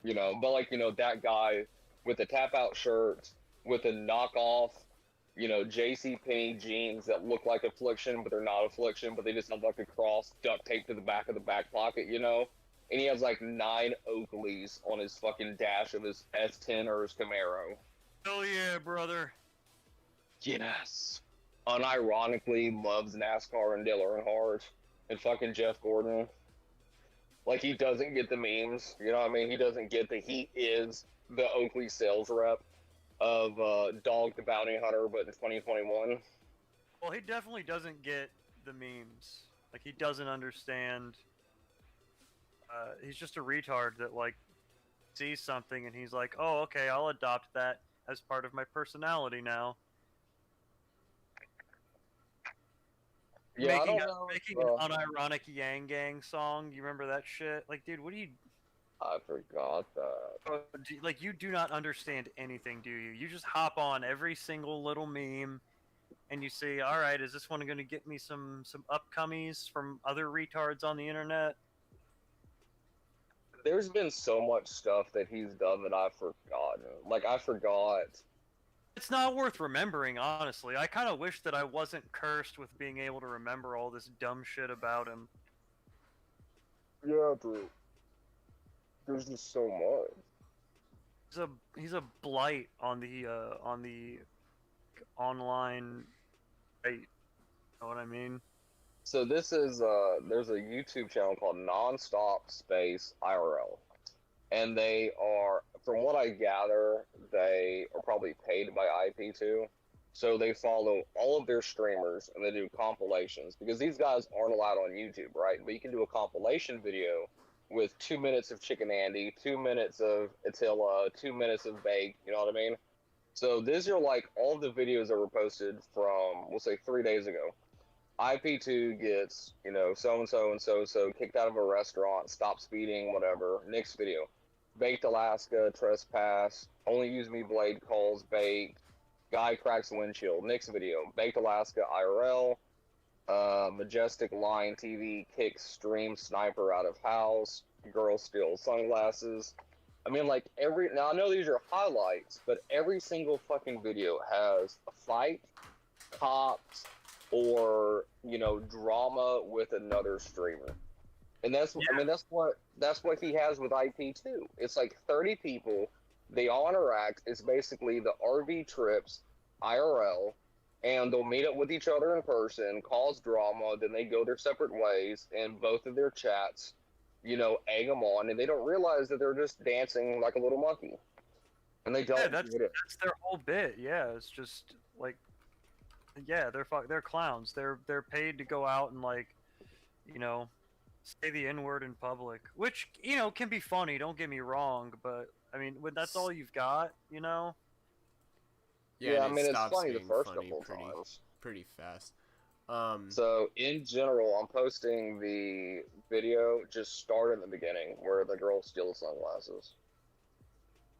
You know, but like, you know, that guy with the tap-out shirt, with the knockoff, you know, JCPenney jeans that look like Affliction, but they're not Affliction, but they just have like a cross duct taped to the back of the back pocket, you know? And he has like 9 Oakleys on his fucking dash of his S10 or his Camaro. Hell yeah, brother. Yes. Unironically loves NASCAR and Dale Earnhardt and fucking Jeff Gordon. Like, he doesn't get the memes, you know what I mean? He doesn't get that he is the Oakley sales rep of Dog the Bounty Hunter, but in 2021. Well, he definitely doesn't get the memes. Like, he doesn't understand. He's just a retard that, like, sees something and he's like, oh, okay, I'll adopt that as part of my personality now. Yeah, making an unironic Yang Gang song. You remember that shit? Like, dude, what do you... I forgot that. Like, you do not understand anything, do you? You just hop on every single little meme, and you say, all right, is this one going to get me some upcomies from other retards on the internet? There's been so much stuff that he's done that I've forgotten. Like, I forgot... It's not worth remembering, honestly. I kind of wish that I wasn't cursed with being able to remember all this dumb shit about him. Yeah, dude. There's just so much. He's a blight on the online right. You know what I mean? So this is there's a YouTube channel called Nonstop Space IRL. And they are, from what I gather, they are probably paid by IP2. So they follow all of their streamers and they do compilations, because these guys aren't allowed on YouTube, right? But you can do a compilation video with 2 minutes of Chicken Andy, 2 minutes of Attila, 2 minutes of Bake, you know what I mean? So these are like all the videos that were posted from, we'll say 3 days ago. IP2 gets, you know, so-and-so and so-so kicked out of a restaurant, stop speeding, whatever. Next video. Baked Alaska, trespass, only use me blade calls, baked, guy cracks windshield. Next video. Baked Alaska, IRL, Majestic Lion TV, kicks stream sniper out of house, girl steals sunglasses. I mean, like, now I know these are highlights, but every single fucking video has a fight, cops, or, you know, drama with another streamer. And that's, I mean, that's what he has with IP2. It's like 30 people, they all interact. It's basically the RV trips, IRL, and they'll meet up with each other in person, cause drama, then they go their separate ways, and both of their chats, you know, egg them on, and they don't realize that they're just dancing like a little monkey. And they don't that's their whole bit. Yeah, it's just like, yeah, they're clowns. They're paid to go out and, like, you know, say the N-word in public, which, you know, can be funny. Don't get me wrong, but I mean, when that's all you've got, you know. Yeah, I mean, it's funny the first couple times. Pretty fast. So in general, I'm posting the video. Just start in the beginning where the girl steals sunglasses.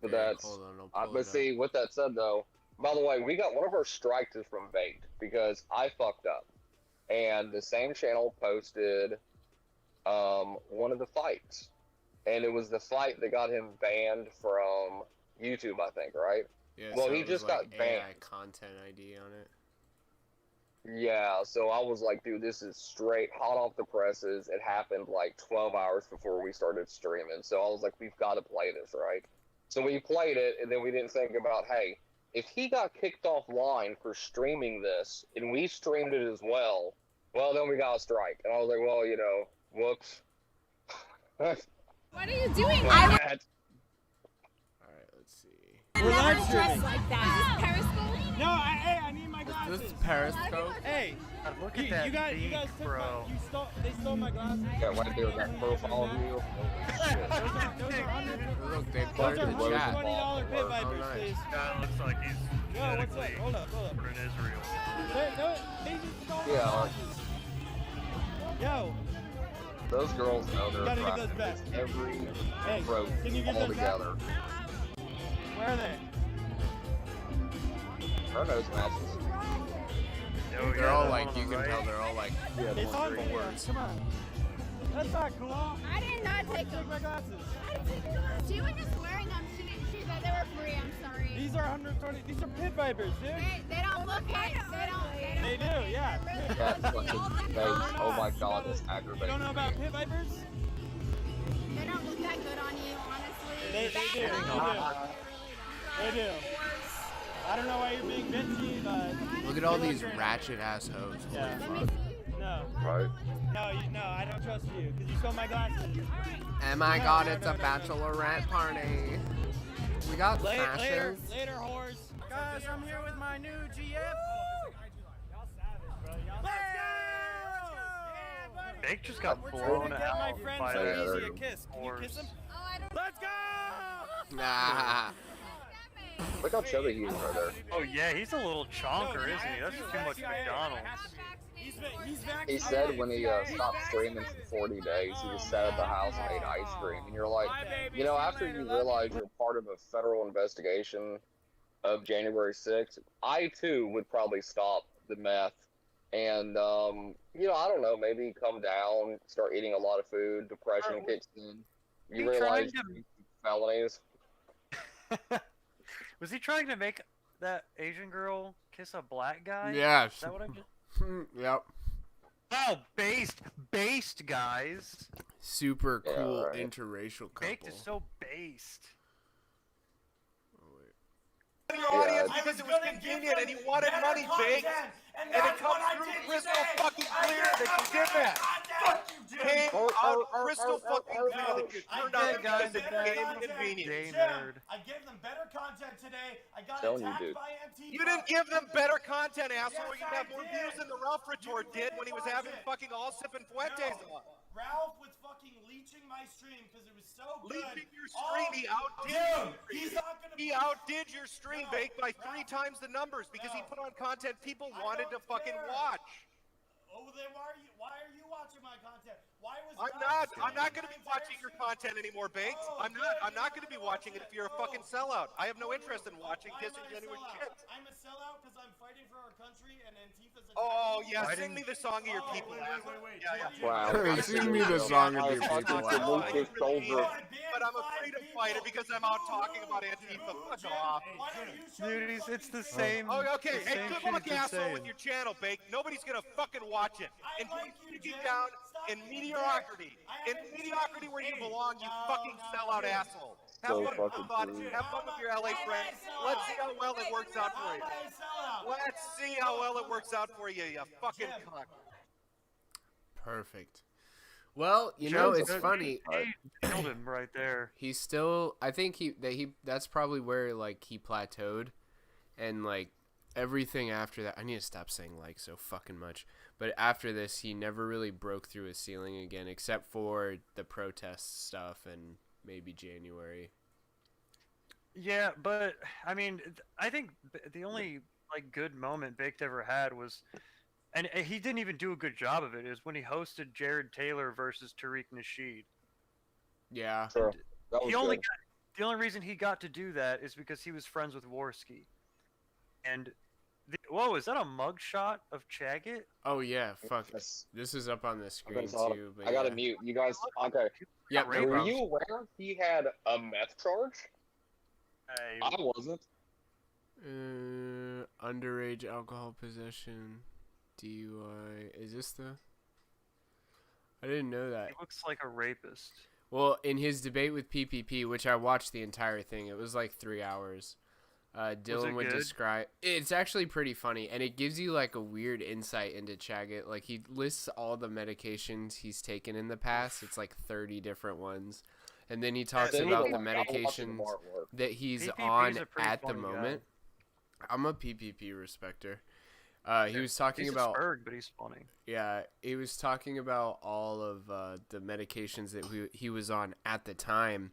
But that's. Hold on, but see, with that said, though, by the way, we got one of our strikes is from Baked because I fucked up, and the same channel posted one of the fights, and it was the fight that got him banned from YouTube, I think, right? Yeah. Well, so he it just was like got banned. AI content ID on it. Yeah, so I was like, dude, this is straight hot off the presses. It happened like 12 hours before we started streaming. So I was like, we've got to play this, right? So we played it, and then we didn't think about, hey, if he got kicked offline for streaming this, and we streamed it as well, well, then we got a strike. And I was like, well, you know, whoops. What are you doing? Alright, let's see. We're live streaming. Like that. Is this Periscope? No, I need my glasses. Is this Periscope? Hey, look at that. You guys took bro. They stole my glasses. Yeah, what did they do that profile view? Look, they blurred the chat. $20 pit vipers, nice. please. That looks like he's Yo, what's up? genetically Hold up. born in Israel. They just stole my Yeah. glasses. Yo. Those girls know their Gotta give practice. those back. Every Hey, rope can you give all those back? together. Where are they? Her nose matches. They're all like, you can tell they're all like, It's on wondering video. words. Come on. That's not cool. I did not take them. my glasses. I didn't take them. She was just wearing them. She said they were free. I'm sorry. These are 120. These are pit vipers, dude. They don't look like. They do, yeah. That's fucking fake. Oh my god, that's aggravating. You don't know about pit vipers? They don't look that good on you, honestly. They do. They do. I don't know why you're being bitchy, but... Look at all these ratchet ass hoes. Yeah. Holy fuck. Right. No, I don't trust you, because you stole my glasses. Oh my god, it's a bachelorette party. We got fashion. Later, whores. Guys, I'm here with my new GF. Bake just got blown out my friend by so a easy a kiss. Can you kiss him? Let's go! Nah. Look how chubby he is right there. Oh yeah, he's a little chonker, isn't he? That's too much McDonald's. He said when he stopped streaming for 40 days, he just sat at the house and ate ice cream. And you're like, you know, after you realize you're part of a federal investigation of January 6th, I too would probably stop the meth. And, you know, I don't know, maybe come down, start eating a lot of food, depression kicks in. You realize felonies. Was he trying to make that Asian girl kiss a black guy? Yeah. Is that what I just... Yep. Oh, based guys. Super cool interracial couple. Baked is so based. Your audience because it was convenient and you wanted money, Big. And it comes through crystal fucking clear that you did that. Came out crystal fucking clear that you turned on the guys that became convenient. I gave them better content today. I got attacked by MTV. You didn't give them better content, asshole. You'd have more views than the Ralph retort did when he was having fucking all sipping Fuentes on. Ralph was fucking leeching my stream because it was so good. Leeching your stream, he outdid you. He outdid your stream, Bake, by 3 times the numbers because he put on content people wanted to fucking watch. Oh, then why are you watching my content? Why was I'm not going to be watching your content anymore, Baked. I'm not going to be watching it if you're a fucking sellout. I have no interest in watching disingenuous shit. I'm a sellout because I'm fighting for our country and Antifa's attacking. Oh yeah, sing me the song of your people. Wait. Yeah. Wow. Sing me the song of your people. But I'm afraid to fight it because I'm out talking about Antifa. Fuck off. Dude, it's the same. Oh, okay. The Hey, same good shit luck, he's been asshole, saying. with your channel, Bake. Nobody's gonna fucking watch it. And keep digging down in mediocrity. In mediocrity where you belong, you fucking sellout asshole. Have fun with your LA friends. Let's see how well it works out for you. Let's see how well it works out for you, you fucking cunt. Perfect. Well, you know, it's funny. Killed him right there. He's still. I think that's probably where like he plateaued, and like everything after that. I need to stop saying like so fucking much. But after this, he never really broke through his ceiling again, except for the protest stuff and maybe January. Yeah, but I mean, I think the only like good moment Baked ever had was, and he didn't even do a good job of it, is when he hosted Jared Taylor versus Tariq Nasheed. Yeah. Sure. That was good. The only reason he got to do that is because he was friends with Worski. And whoa, is that a mug shot of Chaggit? Oh yeah, fuck. Yes. This is up on the screen too. But I gotta yeah. mute. You guys, okay. Yeah, no Were problem. you aware he had a meth charge? I wasn't. Underage alcohol possession, DUI. Is this the? I didn't know that. He looks like a rapist. Well, in his debate with PPP, which I watched the entire thing, it was like 3 hours. Dylan would describe. It's actually pretty funny, and it gives you like a weird insight into Chaggit. Like he lists all the medications he's taken in the past. It's like 30 different ones, and then he talks about the medications that he's on at the moment. I'm a PPP respecter. He was talking about Spurg, but he's funny. Yeah, he was talking about all of the medications that he was on at the time,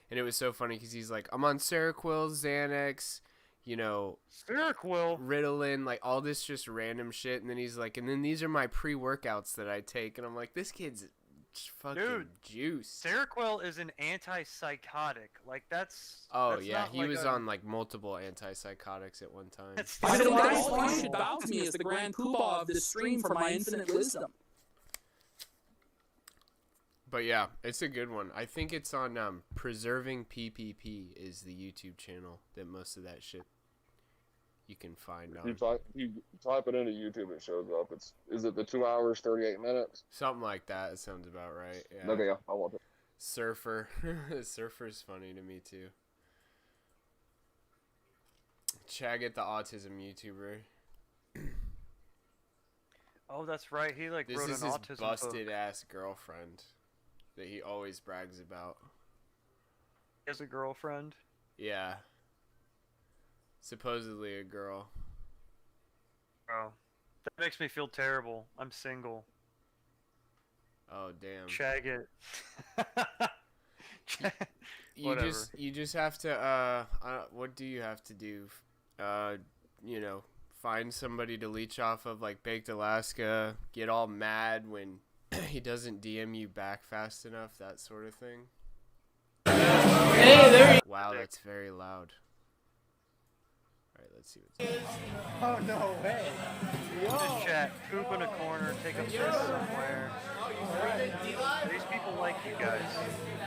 and it was so funny because he's like, I'm on Seroquel, Xanax, you know, Seroquel, Ritalin, like all this just random shit, and then he's like, and then these are my pre-workouts that I take, and I'm like, this kid's fucking juice. Seroquel is an antipsychotic. Like that's. Oh that's yeah, not he like was on like multiple antipsychotics at one time. I think the next one you should bow to me as the grand poobah of this stream for my infinite wisdom. But yeah, it's a good one. I think it's on Preserving PPP is the YouTube channel that most of that shit you can find on. You type it into YouTube, it shows up. Is it the 2 hours 38 minutes? Something like that. It sounds about right. Yeah. Okay, I want it. Surfer. Surfer's funny to me too. Chaggit, the autism YouTuber. Oh, that's right. He like this wrote is an his autism busted book. ass girlfriend that he always brags about. He has a girlfriend. Yeah. Supposedly a girl. Oh, that makes me feel terrible. I'm single. Oh damn. Chaggit. You just have to what do you have to do? You know, find somebody to leech off of, like Baked Alaska, get all mad when he doesn't DM you back fast enough, that sort of thing. Hey, there you go. Wow, that's very loud. Alright, let's see what's Oh, no way. Just chat, poop in a corner, take a piss somewhere. These people like you guys.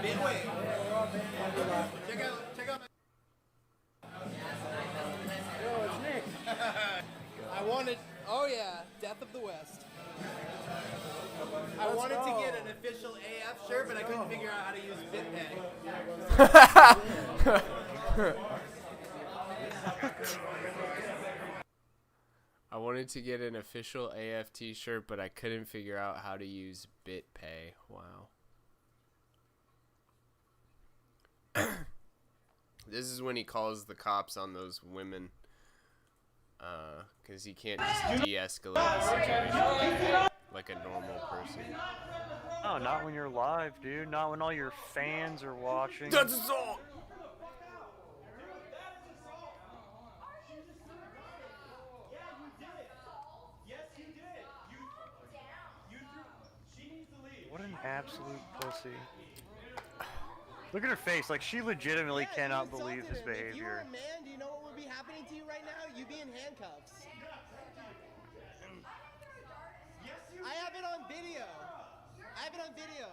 Midway. Check out. Yo, it's Nick. I wanted. Oh yeah, Death of the West. I wanted to get an official AF shirt, but I couldn't figure out how to use BitPay. I wanted to get an official AF t-shirt, but I couldn't figure out how to use BitPay. Wow. This is when he calls the cops on those women. Because he can't just de-escalate the situation like a normal person. No, not when you're live, dude. Not when all your fans are watching. That's assault! absolute pussy. Look at her face. Like, she legitimately cannot believe his behavior. If you were a man, do you know what would be happening to you right now? You'd be in handcuffs. I have it on video. I have it on video.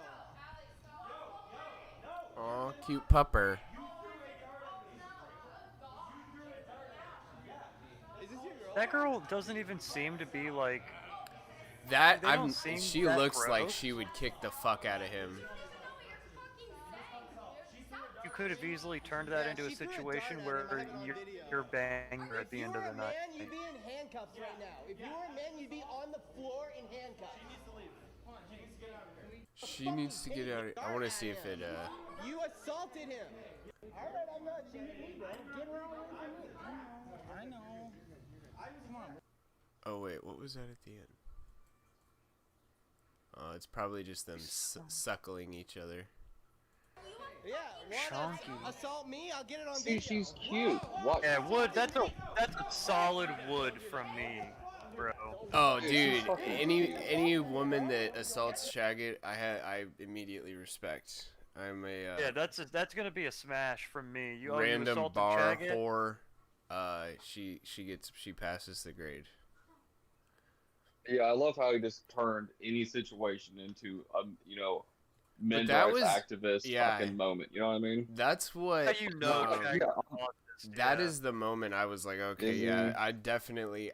Aw, cute pupper. That girl doesn't even seem to be like... That, They don't seem she that looks like gross. she would kick the fuck out of him. You could have easily turned that into a situation where you're banging her at the end of the night. Man, you'd be in handcuffs right now. If you were a man, you'd be on the floor in handcuffs. She needs to get out of I want to see if it, You assaulted him. Alright, I'm not shooting me, bro. Get her away from me. I know. Come on. Oh, wait, what was that at the end? Oh, it's probably just them suckling each other. Yeah, assault me, I'll get it on See, video. she's cute. What? Yeah, wood. That's a solid wood from me, bro. Oh, dude, any woman that assaults Shagget, I immediately respect. I'm a Yeah, that's gonna be a smash from me. You random assaulted bar Shagget? whore. She passes the grade. Yeah, I love how he just turned any situation into a men's that rights was- activist fucking moment. You know what I mean? That's what. Shagget That is the moment I was like, okay, yeah, Mhm. I definitely,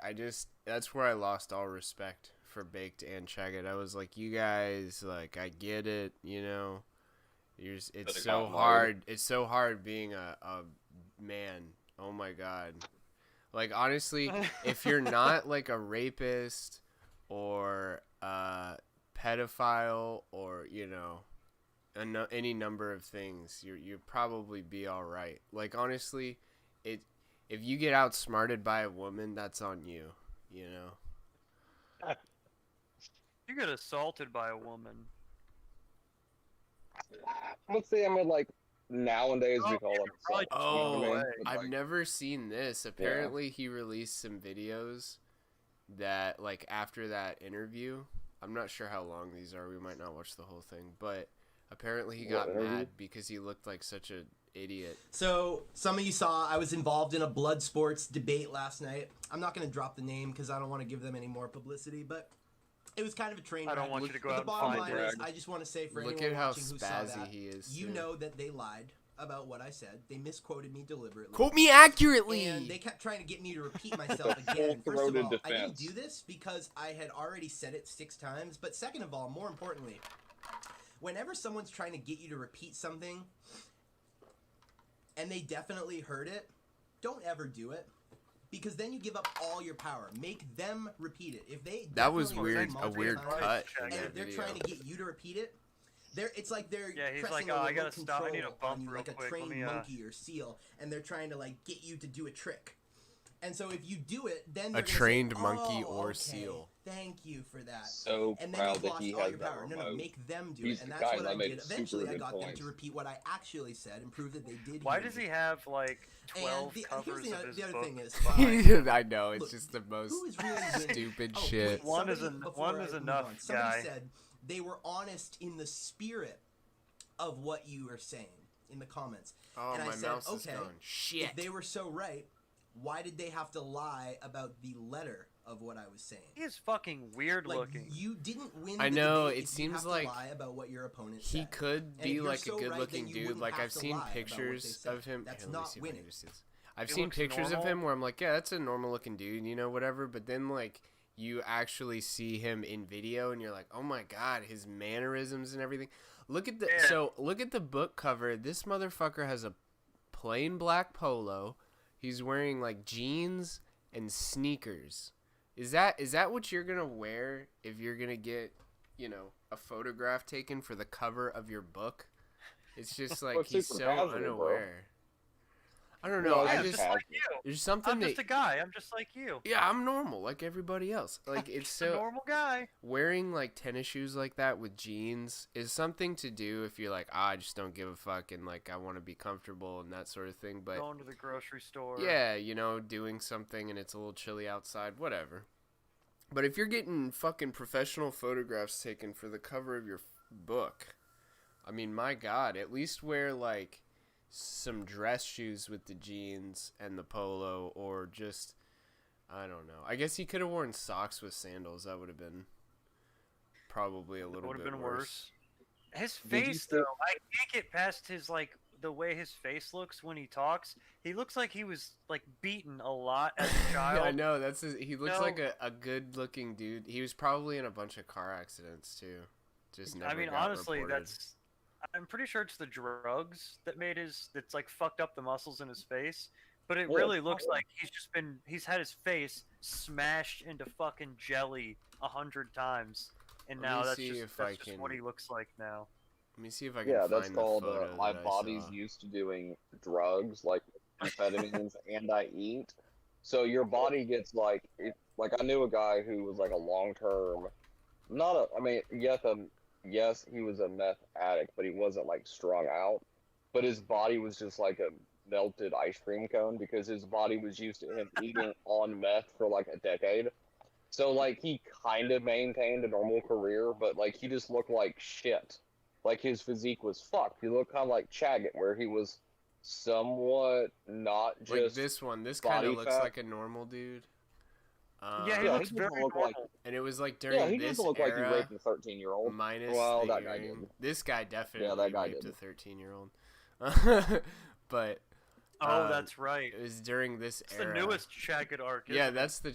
that's where I lost all respect for Baked and Shagget. I was like, you guys, like, I get it, you know, it's so hard. It's so hard being a man. Oh my God. Like, honestly, if you're not like a rapist or a pedophile or, you know, any number of things, you'd probably be all right. Like, honestly, if you get outsmarted by a woman, that's on you, you know. You get assaulted by a woman. Let's say I'm like nowadays we call it. probably assault, you know what I mean? But, I've like, never seen this. Apparently, he released some videos that, like, after that interview, I'm not sure how long these are. We might not watch the whole thing, but apparently he got mad because he looked like such an idiot. So, some of you saw I was involved in a blood sports debate last night. I'm not going to drop the name because I don't want to give them any more publicity, but it was kind of a train wreck. I don't want you to go But out the and bottom find line it. is, I just want to say for Look anyone at how watching who saw spazzy that, he is, you too. know that they lied about what I said. They misquoted me deliberately. Quote me accurately! And they kept trying to get me to repeat myself again. First of Full-throated all, I didn't defense. do this because I had already said it 6 times. But second of all, more importantly, whenever someone's trying to get you to repeat something and they definitely heard it, don't ever do it. Because then you give up all your power. Make them repeat it. If they That was definitely heard weird, a multiple weird times, cut and in if that they're video. trying to get you to repeat it, it's like they're Yeah, he's pressing like, a "Oh, I remote gotta stop. I need a control bump on you, real like a quick. Let trained me, monkey or seal, and they're trying to like get you to do a trick. And so if you do it, then they're A gonna trained say, monkey "Oh, or okay, seal." Thank you for that. So And then proud you've that lost he all has your that power. No, remote. make them do He's it, and the that's guy what that I made did. super Eventually, I good got them points. to repeat what I actually said and prove that they did. Why hear does me. he have like And 12 here's covers the, of his the other book? thing is, I know, it's Look, just the most who is really winning? stupid Oh, shit. wait, One is somebody- before one I is move enough, on, somebody guy. said they were honest in the spirit of what you were saying in the comments. Oh, and I my said, mouse is okay, gone. Shit. if they were so right, why did they have to lie about the letter of what I was saying? He is fucking weird Like, looking. you didn't win I the know, debate it if you seems have to like lie about what your opponent He said. could And if be you're like so a good right, looking then you dude. wouldn't Like have I've to seen lie about what they pictures said. of him. That's Here, let me not see if I can winning. do this. I've He seen looks pictures of normal. him where I'm like, yeah, that's a normal looking dude, you know, whatever. But then like you actually see him in video and you're like, oh my God, his mannerisms and everything. Look at the look at the book cover. This motherfucker has a plain black polo. He's wearing like jeans and sneakers. Is that what you're gonna wear if you're gonna get, you know, a photograph taken for the cover of your book? It's just like Well, he's super so casual, bro. unaware. I don't know. No, I it's just just like you. there's something I'm that just a guy. I'm just like you. yeah, I'm normal like everybody else. Like it's Just a so normal guy. wearing like tennis shoes like that with jeans is something to do if you're like, I just don't give a fuck and like I want to be comfortable and that sort of thing. But Going to the grocery store. yeah, you know, doing something and it's a little chilly outside, whatever. But if you're getting fucking professional photographs taken for the cover of your book. I mean, my God, at least wear like some dress shoes with the jeans and the polo, or just, I don't know. I guess he could have worn socks with sandals. That would have been probably a little bit worse. His face, though, I can't get past his, like, the way his face looks when he talks. He looks like he was, like, beaten a lot as a child. I know, he looks like a good-looking dude. He was probably in a bunch of car accidents, too. Just never got honestly, reported. I'm pretty sure it's the drugs that that's, like, fucked up the muscles in his face. But it really looks like he's had his face smashed into fucking jelly 100 times. And now that's just what he looks like now. Let me see if I can find that's the called photo my that I body's saw. used to doing drugs like amphetamines and I eat. So your body gets like I knew a guy who was like a long-term, yes, he was a meth addict, but he wasn't like strung out. But his body was just like a melted ice cream cone because his body was used to him eating on meth for like a decade. So, like, he kind of maintained a normal career, but, like, he just looked like shit. Like, his physique was fucked. He looked kind of like Chaggett, where he was somewhat not just like this one. This kind of looks like a normal dude. He looks very normal. And it was, like, during this era. Yeah, he doesn't look like he raped a 13-year-old. Minus well, the that guy earring. did. This guy definitely raped a 13-year-old. But... Oh, that's right. It was during this era. It's the newest Chaggett arc. Yeah, that's the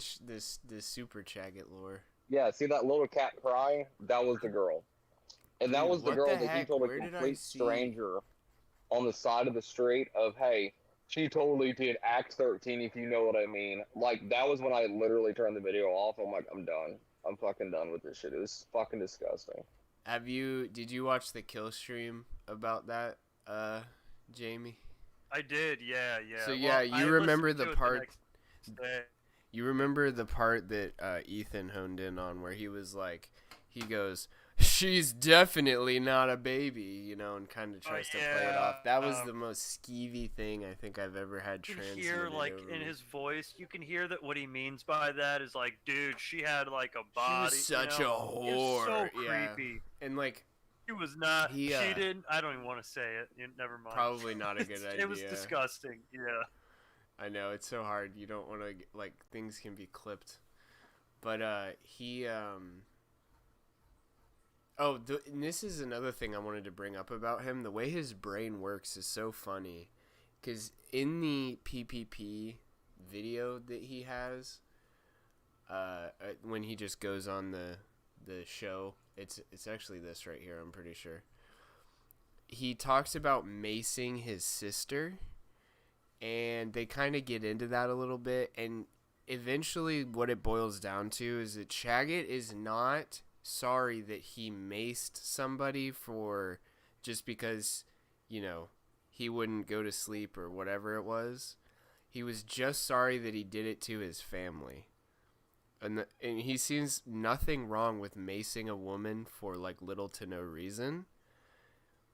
super Chaggett lore. Yeah, see that little cat crying? That was the girl. And that was the girl that he told a complete stranger on the side of the street of, hey, she totally did Act 13 if you know what I mean. Like, that was when I literally turned the video off. I'm like, I'm done. I'm fucking done with this shit. It was fucking disgusting. Did you watch the kill stream about that, Jamie? I did, yeah. So yeah, you remember the part. You remember the part that Ethan honed in on, where he was like, he goes, "She's definitely not a baby," and kind of tries to play it off. That was the most skeevy thing I think I've ever had transmitted. You can hear, like, in his voice, you can hear that what he means by that is like, dude, she had like a body. She was such a whore. It was so creepy. And like. He was not. She didn't. I don't even want to say it. Never mind. Probably not a good idea. It was disgusting. Yeah. I know, it's so hard. You don't want to, like, things can be clipped. But he and this is another thing I wanted to bring up about him. The way his brain works is so funny, because in the PPP video that he has, when he just goes on the show. It's actually this right here, I'm pretty sure. He talks about macing his sister, and they kind of get into that a little bit, and eventually what it boils down to is that Chaggett is not sorry that he maced somebody for just because, he wouldn't go to sleep or whatever it was. He was just sorry that he did it to his family. And he sees nothing wrong with macing a woman for, like, little to no reason,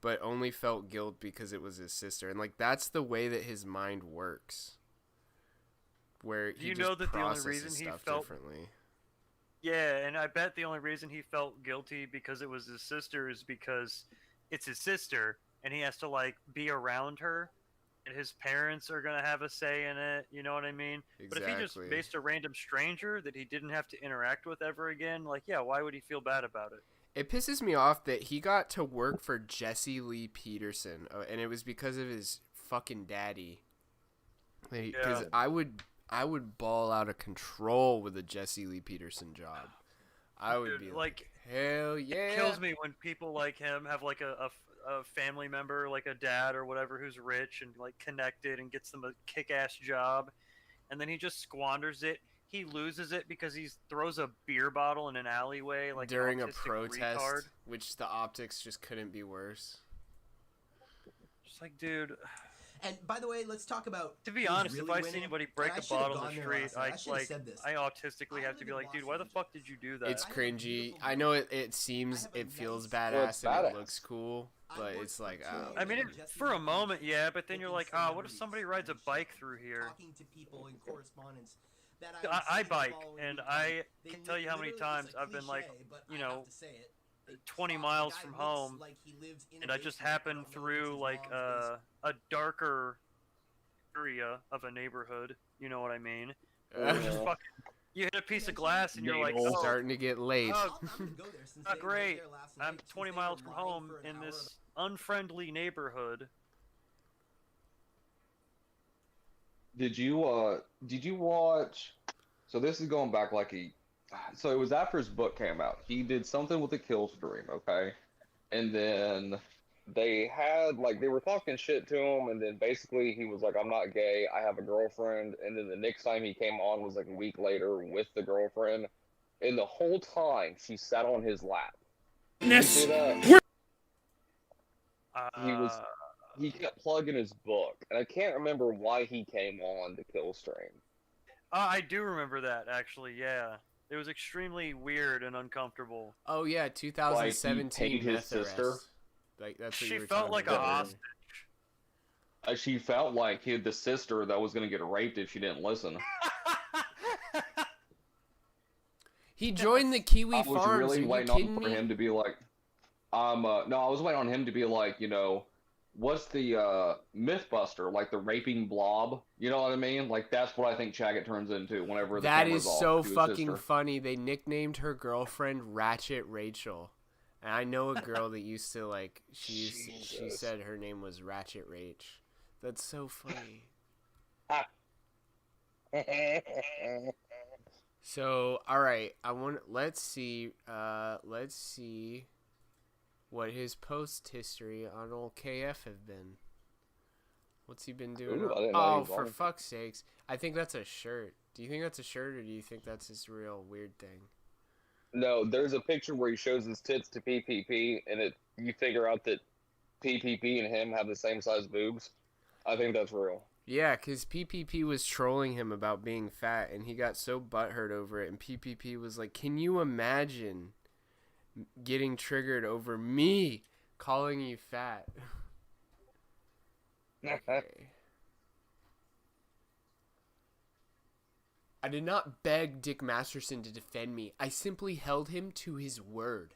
but only felt guilt because it was his sister. And, like, that's the way that his mind works, where he just processes stuff differently. Yeah, and I bet the only reason he felt guilty because it was his sister is because it's his sister, and he has to, like, be around her. And his parents are going to have a say in it, you know what I mean? Exactly. But if he just maced a random stranger that he didn't have to interact with ever again, like, yeah, why would he feel bad about it? It pisses me off that he got to work for Jesse Lee Peterson, and it was because of his fucking daddy. Because I would ball out of control with a Jesse Lee Peterson job. I would be like, hell yeah. It kills me when people like him have, like, a family member, like a dad or whatever, who's rich and, like, connected and gets them a kick-ass job, and then he just squanders it. He loses it because he throws a beer bottle in an alleyway, like, during a protest, retard. Which the optics just couldn't be worse. Just like, dude. And by the way, let's talk about. To be honest, if I see anybody break a bottle in the street, I autistically have to be like, dude, why the fuck did you do that? It's cringy. I know it feels badass and it looks cool, but it's like, I mean, for a moment, yeah, but then you're like, what if somebody rides a bike through here? Talking to people in correspondence. I bike, and I can tell you how many times I've been like, 20 the miles guy from looks home, like he lives in a and I just basement. happened don't know if it's through his like mom's basement. a darker area of a neighborhood. You know what I mean? Just Yeah. fucking, you hit a piece of glass and you're like, Needle. oh, Starting to get late. oh, I'm gonna go there since oh they were great. there last I'm night, since 20 they miles were from lying home for an in hour this unfriendly neighborhood. Did you watch? So this is going back like so it was after his book came out. He did something with the kill stream, okay? And then they had like they were talking shit to him, and then basically he was like, "I'm not gay. I have a girlfriend." And then the next time he came on was like a week later with the girlfriend, and the whole time she sat on his lap. Did you see that? He kept plugging his book, and I can't remember why he came on the kill stream. I do remember that actually. Yeah, it was extremely weird and uncomfortable. Oh yeah, 2017 Like, he paid his meth sister? arrest. Like that's what She you were felt talking like a about earlier. hostage. She felt like he had the sister that was going to get raped if she didn't listen. He joined the Kiwi I was Farms. really Are you waiting kidding on for me? him to be like, no, I was waiting on him to be like, what's the Mythbuster, like the raping blob? You know what I mean? Like that's what I think Chaggett turns into whenever the That camera's is off so to his fucking sister. funny. They nicknamed her girlfriend Ratchet Rachel. And I know a girl that used to like she said her name was Ratchet Rach. That's so funny. So, all right, let's see what his post history on old KF have been. What's he been doing? Ooh, I didn't know he was For on. fuck's sakes. I think that's a shirt. Do you think that's a shirt or do you think that's his real weird thing? No, there's a picture where he shows his tits to PPP, and you figure out that PPP and him have the same size boobs. I think that's real. Yeah, because PPP was trolling him about being fat, and he got so butthurt over it, and PPP was like, can you imagine getting triggered over me calling you fat? Okay. I did not beg Dick Masterson to defend me. I simply held him to his word.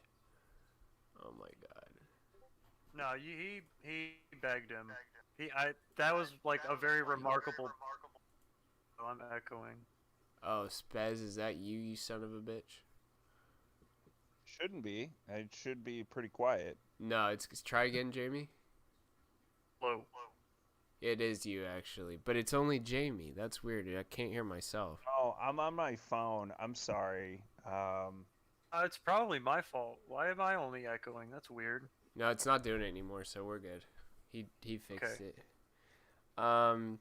Oh my god. No, he begged him. That was like a very remarkable. Oh, I'm echoing. Oh, Spez, is that you, you son of a bitch? Shouldn't be. It should be pretty quiet. No, try again, Jamie. Hello. It is you, actually. But it's only Jamie. That's weird. I can't hear myself. Oh, I'm on my phone. I'm sorry. It's probably my fault. Why am I only echoing? That's weird. No, it's not doing it anymore, so we're good. He fixed Okay. it.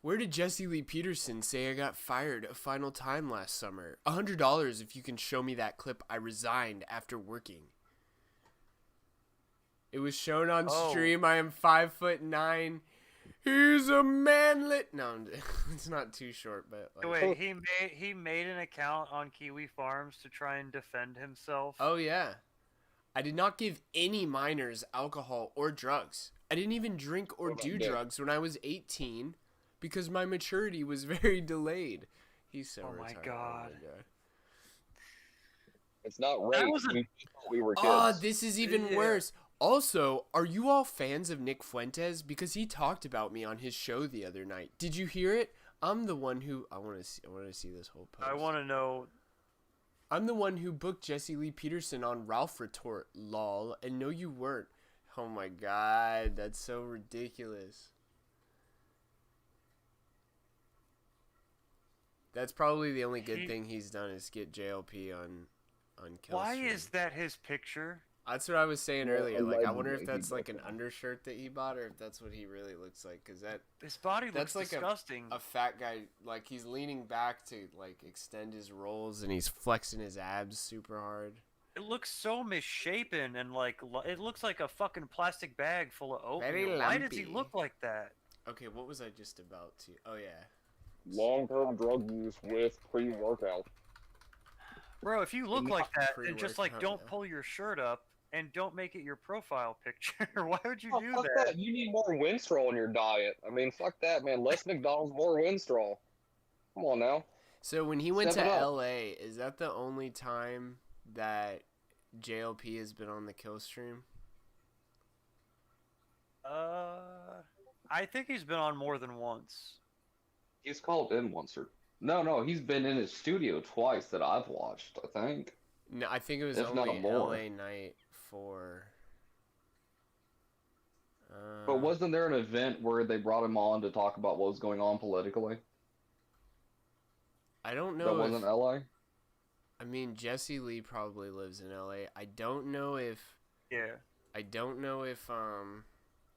Where did Jesse Lee Peterson say I got fired a final time last summer? $100 if you can show me that clip. I resigned after working. It was shown on stream. I am 5'9". He's a manlet. No, it's not too short, but like... Wait, he made an account on Kiwi Farms to try and defend himself. Oh yeah, I did not give any minors alcohol or drugs. I didn't even drink or do drugs when I was 18 because my maturity was very delayed. He's so retarded. My god. Oh my god. It's not rape. We were kids. Oh, this is even worse. Also, are you all fans of Nick Fuentes? Because he talked about me on his show the other night. Did you hear it? I'm the one who I want to see this whole post. I want to know. I'm the one who booked Jesse Lee Peterson on Ralph Retort. Lol. And no, you weren't. Oh my god, that's so ridiculous. That's probably the only good thing he's done is get JLP on Killstream. Why is that his picture? That's what I was saying earlier. Like, I wonder if that's like an undershirt that he bought, or if that's what he really looks like. Cause his body looks like disgusting. A fat guy, like he's leaning back to like extend his rolls, and he's flexing his abs super hard. It looks so misshapen, and like it looks like a fucking plastic bag full of oatmeal. Why does he look like that? Okay, what was I just about to? Oh yeah. Long-term drug use with pre-workout. Bro, if you look like that, then just like don't pull your shirt up and don't make it your profile picture. Why would you do that? You need more Winstrol in your diet. I mean, fuck that, man. Less McDonald's, more Winstrol. Come on now. So when he went to LA, is that the only time that JLP has been on the kill stream? I think he's been on more than once. He's called in once or no, he's been in his studio twice that I've watched. I think. No, I think it was If not only more. LA Night for. But wasn't there an event where they brought him on to talk about what was going on politically? I don't know. That wasn't LA? I mean, Jesse Lee probably lives in LA. I don't know if. Yeah. I don't know if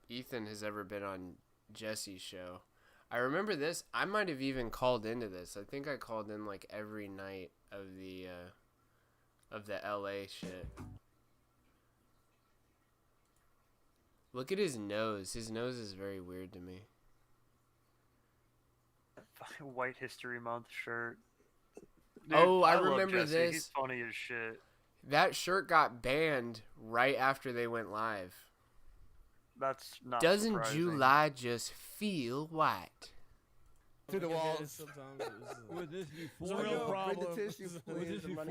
Ethan has ever been on Jesse's show. I remember this. I might have even called into this. I think I called in like every night of the LA shit. Look at his nose. His nose is very weird to me. White History Month shirt. Dude, Oh, I love remember Jesse. this. He's funny as shit. That shirt got banned right after they went live. That's not Doesn't surprising. July just feel white? Through the walls. Would this be It's a real problem.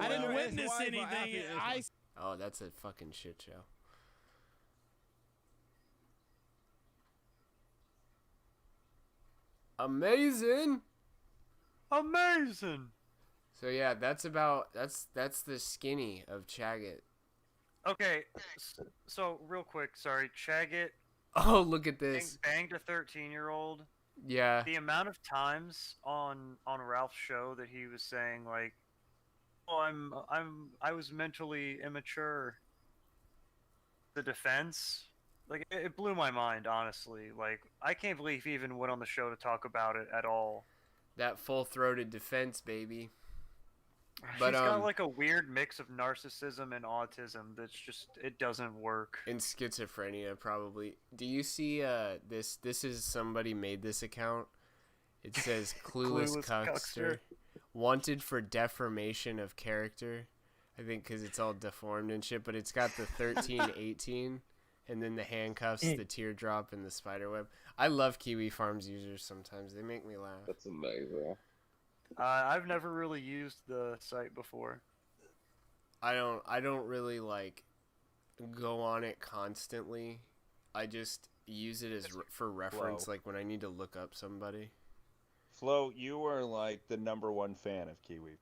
I didn't witness anything. Oh, that's a fucking shit show. Amazing. So yeah, that's the skinny of Chaggett. Okay, so real quick, sorry, Chaggett. Oh, look at this. Banged a 13-year-old. Yeah. The amount of times on Ralph's show that he was saying like, "Oh, I was mentally immature." The defense, like, it blew my mind, honestly. Like, I can't believe he even went on the show to talk about it at all. That full-throated defense, baby. But He's got like a weird mix of narcissism and autism that's just, it doesn't work. And schizophrenia, probably. Do you see this? This is somebody made this account. It says Clueless Cuckster. Wanted for deformation of character. I think because it's all deformed and shit, but it's got the 13-18 and then the handcuffs, the teardrop, and the spiderweb. I love Kiwi Farms users sometimes. They make me laugh. That's amazing. I've never really used the site before. I don't really like go on it constantly. I just use it as for reference, Flow. like when I need to look up somebody. Flo, you are like the #1 fan of Kiwi.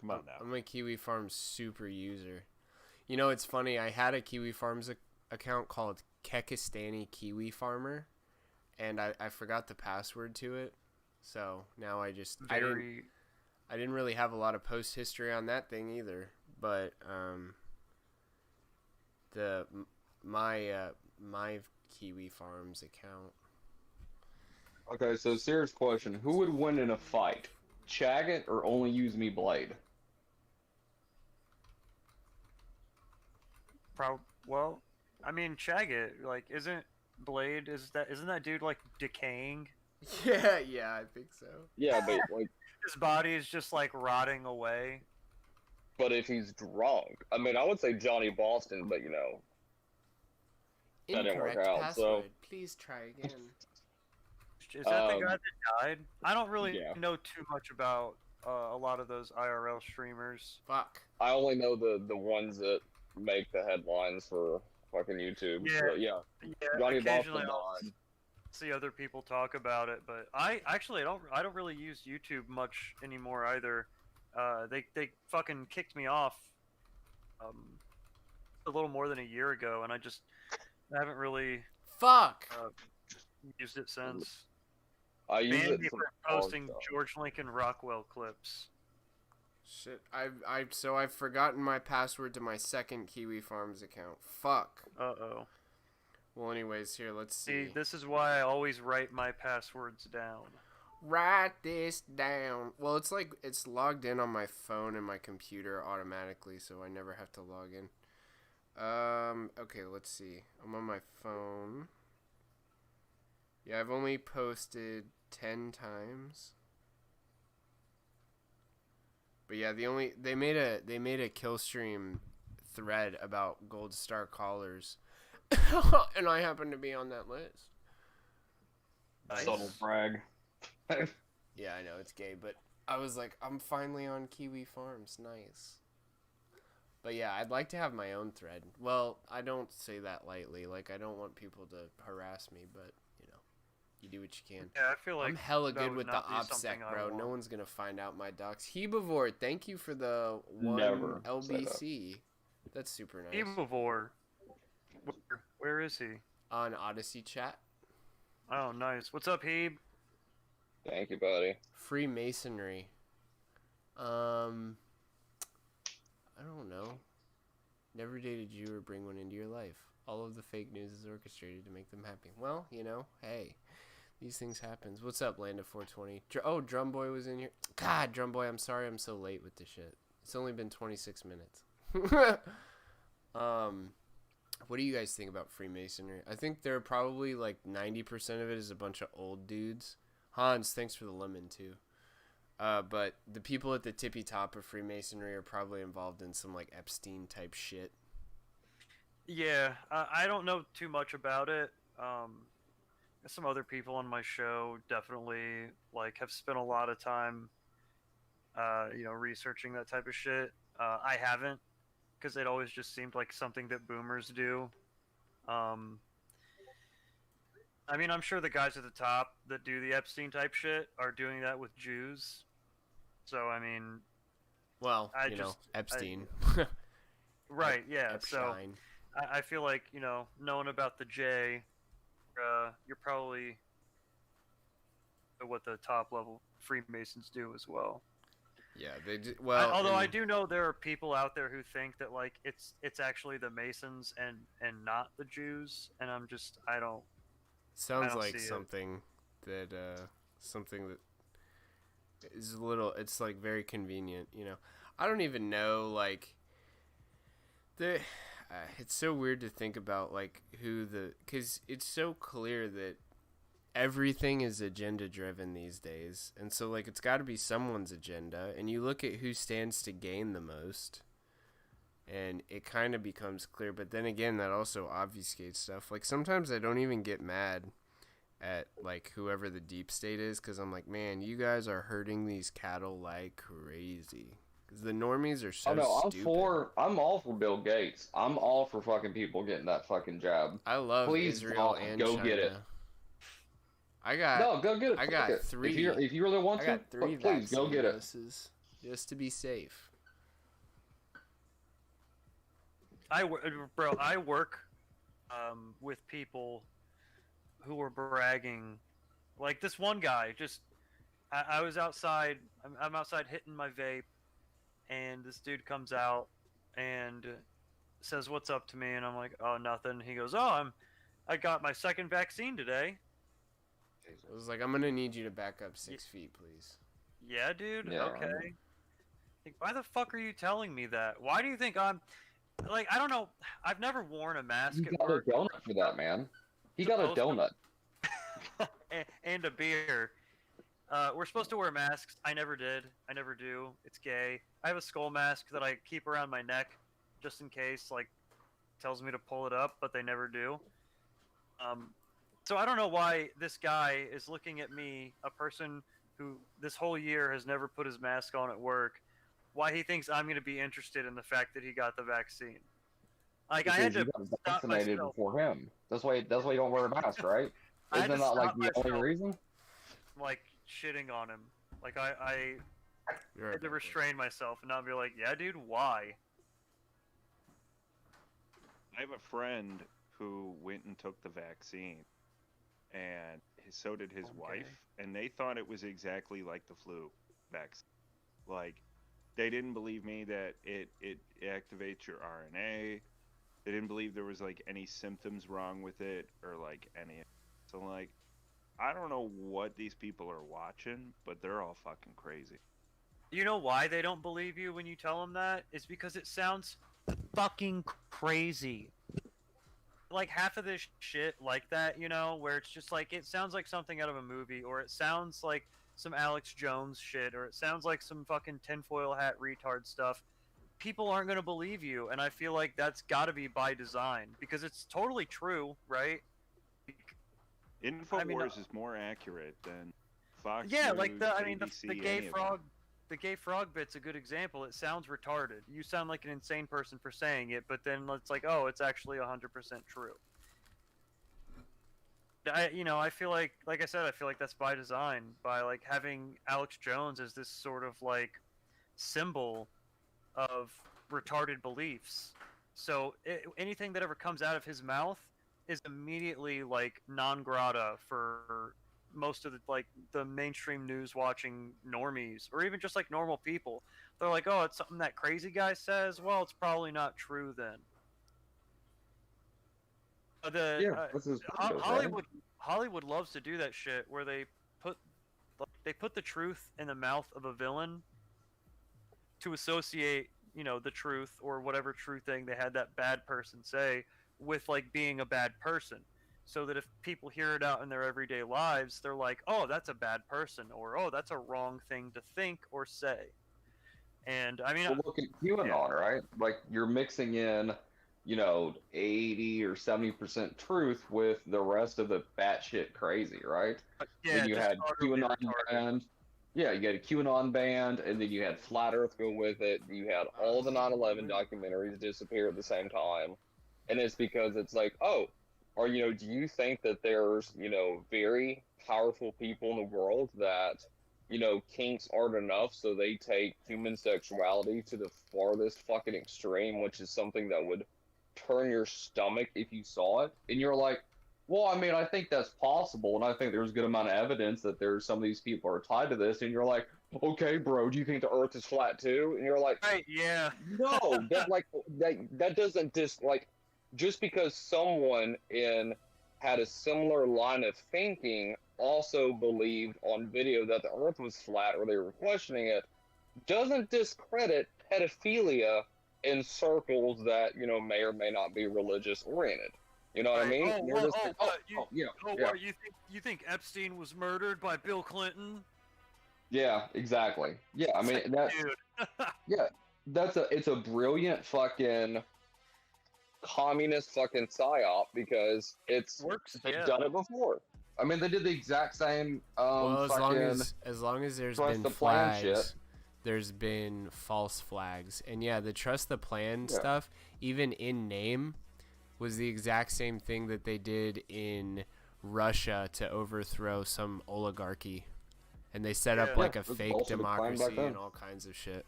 Come on now. I'm a Kiwi Farms super user. You know, it's funny. I had a Kiwi Farms account called Kekistani Kiwi Farmer, and I forgot the password to it. So now I just I didn't really have a lot of post history on that thing either. But my Kiwi Farms account. Okay, so serious question: who would win in a fight, Chaggett or Only Use Me Blade? Well, I mean, Chaggett, like, isn't that dude like decaying? Yeah, I think so. Yeah, but like his body is just like rotting away. But if he's drunk, I mean, I would say Johnny Boston, but you know, that didn't work Incorrect out. password. So Please try again. Is that the guy that died? I don't really know too much about a lot of those IRL streamers. Fuck. I only know the ones that make the headlines for fucking YouTube. Yeah, So, yeah. Johnny Boston occasionally I'll died. see other people talk about it, but I don't really use YouTube much anymore either. They fucking kicked me off a little more than a year ago, and I haven't really used it since. I use Banned it me for for the posting stuff. George Lincoln Rockwell clips. Shit, I've forgotten my password to my second Kiwi Farms account. Fuck. Uh-oh. Well, anyways, here, let's see. See, this is why I always write my passwords down. Write this down. Well, it's like it's logged in on my phone and my computer automatically, so I never have to log in. Okay, let's see. I'm on my phone. Yeah, I've only posted 10 times. But yeah, they made a kill stream thread about gold star callers, and I happen to be on that list. Subtle brag. Yeah, I know it's gay, but I was like, I'm finally on Kiwi Farms, nice. But yeah, I'd like to have my own thread. Well, I don't say that lightly. Like, I don't want people to harass me, but, you know, you do what you can. Yeah, I feel like I'm hella that good would with the not be something OPSEC, I bro. No want. one's going to find out my docs. Hebivore, thank you for the one Never say LBC. That's super nice. Evivore. Where is he? On Odyssey chat. Oh, nice. What's up, Heb? Thank you, buddy. Freemasonry. I don't know. Never dated you or bring one into your life. All of the fake news is orchestrated to make them happy. Well, you know, hey, these things happen. What's up, Land of 420? Oh, Drumboy was in here. God, Drumboy, I'm sorry I'm so late with this shit. It's only been 26 minutes. What do you guys think about Freemasonry? I think they're probably like 90% of it is a bunch of old dudes. Hans, thanks for the lemon too. But the people at the tippy top of Freemasonry are probably involved in some like Epstein type shit. Yeah, I don't know too much about it. Some other people on my show definitely like have spent a lot of time, researching that type of shit. I haven't, because it always just seemed like something that boomers do. I mean, I'm sure the guys at the top that do the Epstein type shit are doing that with Jews. So, I mean... Well, Epstein. Right, yeah. Epstein. So, I feel like, knowing about the J, you're probably what the top level Freemasons do as well. Yeah, they do. Well, although I do know there are people out there who think that like it's actually the Masons and not the Jews, and I don't. Sounds like something that is a little. It's like very convenient, I don't even know like it's so weird to think about like because it's so clear that everything is agenda driven these days, and so like it's got to be someone's agenda, and you look at who stands to gain the most and it kind of becomes clear. But then again, that also obfuscates stuff. Like sometimes I don't even get mad at like whoever the deep state is, because I'm like, man, you guys are hurting these cattle like crazy, because the normies are so stupid. I'm all for Bill Gates. I'm all for fucking people getting that fucking jab. I love Israel and go China. Get it. Go get it. I got it. 3. If you really want to, please go get it. Just to be safe. I work with people who were bragging. Like this one guy, I was outside. I'm outside hitting my vape, and this dude comes out and says, "What's up?" to me, and I'm like, "Oh, nothing." He goes, "Oh, I got my second vaccine today." I was like, I'm gonna need you to back up 6 feet, please. Yeah, dude. Yeah. Okay. Like, why the fuck are you telling me that? Why do you think I'm like? I don't know. I've never worn a mask. You got a donut for that, man. He got a donut. and a beer. We're supposed to wear masks. I never did. I never do. It's gay. I have a skull mask that I keep around my neck, just in case. Like, tells me to pull it up, but they never do. So I don't know why this guy is looking at me, a person who this whole year has never put his mask on at work, why he thinks I'm going to be interested in the fact that he got the vaccine. Like, because I had to you got vaccinated before him. That's why you don't wear a mask, right? Isn't that like the only reason? Like shitting on him. Like I had to restrain myself and not be like, yeah, dude, why? I have a friend who went and took the vaccine, and so did his wife, and they thought it was exactly like the flu vaccine. Like, they didn't believe me that it activates your RNA. They didn't believe there was like any symptoms wrong with it or like any. So like, I don't know what these people are watching, but they're all fucking crazy. You know why they don't believe you when you tell them that? It's because it sounds fucking crazy. Like half of this shit like that, where it's just like, it sounds like something out of a movie, or it sounds like some Alex Jones shit, or it sounds like some fucking tinfoil hat retard stuff. People aren't going to believe you, and I feel like that's got to be by design, because it's totally true, right? InfoWars is more accurate than Fox yeah, News, like the ABC, gay frog, the gay frog bit's a good example. It sounds retarded. You sound like an insane person for saying it, but then it's like, oh, it's actually 100% true. I feel like I said, I feel like that's by design, by like having Alex Jones as this sort of like symbol of retarded beliefs. So anything that ever comes out of his mouth is immediately like non grata for most of the mainstream news watching normies, or even just like normal people. They're like, oh, it's something that crazy guy says. Well, it's probably not true then. Hollywood loves to do that shit where they put the truth in the mouth of a villain to associate, the truth or whatever true thing they had that bad person say with like being a bad person, so that if people hear it out in their everyday lives, they're like, oh, that's a bad person, or oh, that's a wrong thing to think or say. And I mean, well, look at QAnon, right? Like you're mixing in 80 or 70% truth with the rest of the batshit crazy, right? Yeah, then you had QAnon band. Yeah, you had a QAnon band, and then you had Flat Earth go with it. You had all the 9/11 documentaries disappear at the same time. And it's because it's like, oh, or, do you think that there's, very powerful people in the world that, kinks aren't enough, so they take human sexuality to the farthest fucking extreme, which is something that would turn your stomach if you saw it? And you're like, well, I mean, I think that's possible, and I think there's a good amount of evidence that there's some of these people are tied to this, and you're like, okay, bro, do you think the Earth is flat too? And you're like, right, yeah. No, that doesn't just because someone had a similar line of thinking, also believed on video that the Earth was flat, or they were questioning it, doesn't discredit pedophilia in circles that may or may not be religious oriented. You know what I mean? You think Epstein was murdered by Bill Clinton? Yeah, exactly. Yeah, I mean it's a brilliant fucking communist fucking psyop, because they've done it before. I mean, they did the exact same. Well, as long as there's been flags, there's been false flags, and yeah, the trust the plan stuff, even in name, was the exact same thing that they did in Russia to overthrow some oligarchy, and they set up like a fake democracy and all kinds of shit.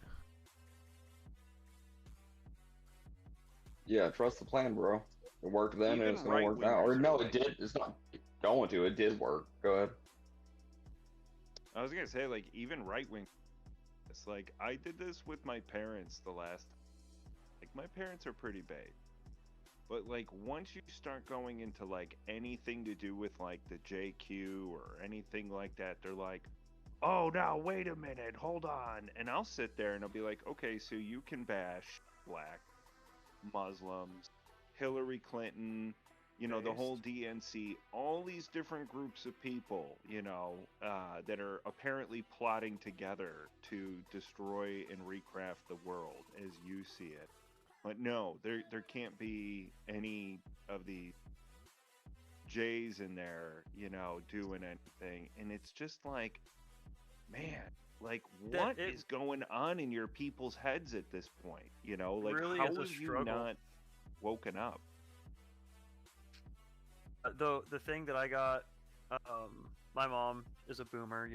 Yeah, trust the plan, bro. It worked then, and it's gonna work now. Or no, it did. It's not going to. It did work. Go ahead. I was gonna say, like, even right wing. It's like I did this with my parents the last. Like, my parents are pretty big. But, like, once you start going into, like, anything to do with, like, the JQ or anything like that, they're like, oh, now, wait a minute, hold on. And I'll sit there and I'll be like, okay, so you can bash black, Muslims, Hillary Clinton, the whole DNC, all these different groups of people, that are apparently plotting together to destroy and recraft the world as you see it. But no, there can't be any of the J's in there, doing anything. And it's just like, man, like, what is going on in your people's heads at this point? Like, really, how have you not woken up? The thing that I got, my mom is a boomer,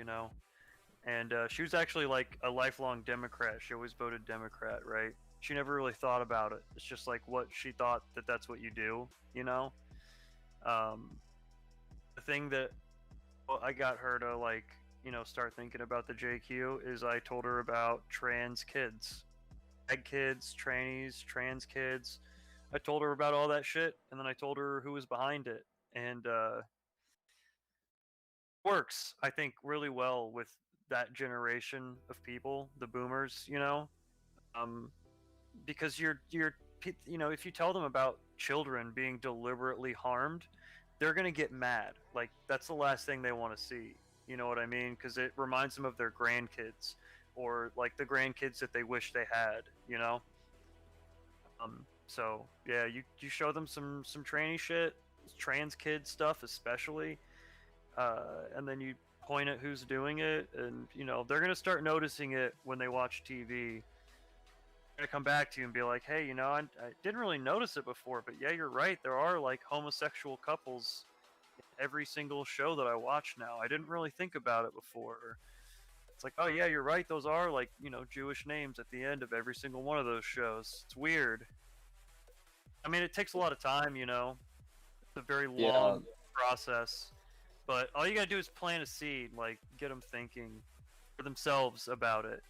and she was actually like a lifelong Democrat. She always voted Democrat, right? She never really thought about it. It's just like what she thought that's what you do, The thing that I got her to like, start thinking about the JQ is I told her about trans kids, ag kids, trannies, trans kids. I told her about all that shit, and then I told her who was behind it, and works, I think, really well with that generation of people, the boomers, because if you tell them about children being deliberately harmed, they're gonna get mad. Like, that's the last thing they want to see. You know what I mean? Because it reminds them of their grandkids, or like the grandkids that they wish they had. So yeah, you show them some tranny shit, trans kid stuff especially, and then you point at who's doing it, and you know they're gonna start noticing it when they watch TV. They're gonna come back to you and be like, "Hey, you know, I didn't really notice it before, but yeah, you're right. There are like homosexual couples in every single show that I watch now. I didn't really think about it before." It's like, "Oh yeah, you're right. Those are like, you know, Jewish names at the end of every single one of those shows. It's weird." I mean, it takes a lot of time, you know. It's a very long process. But all you gotta do is plant a seed, like get them thinking for themselves about it.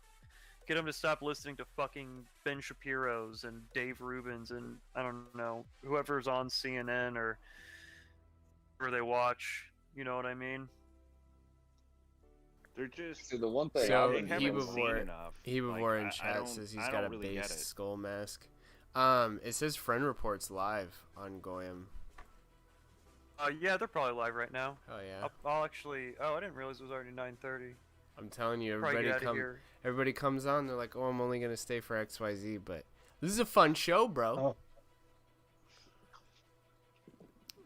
Get them to stop listening to fucking Ben Shapiro's and Dave Rubin's and I don't know whoever's on CNN or where they watch. You know what I mean? They're just See, the one thing So I've been doing- Hebivore in chat says he's got a really get base it. skull mask. It says Friend Reports live on Goyim. Yeah, they're probably live right now. Oh yeah. I'll actually. Oh, I didn't realize it was already 9:30. I'm telling you, Probably get outta here. everybody comes on. They're like, "Oh, I'm only gonna stay for XYZ," but this is a fun show, bro. Oh.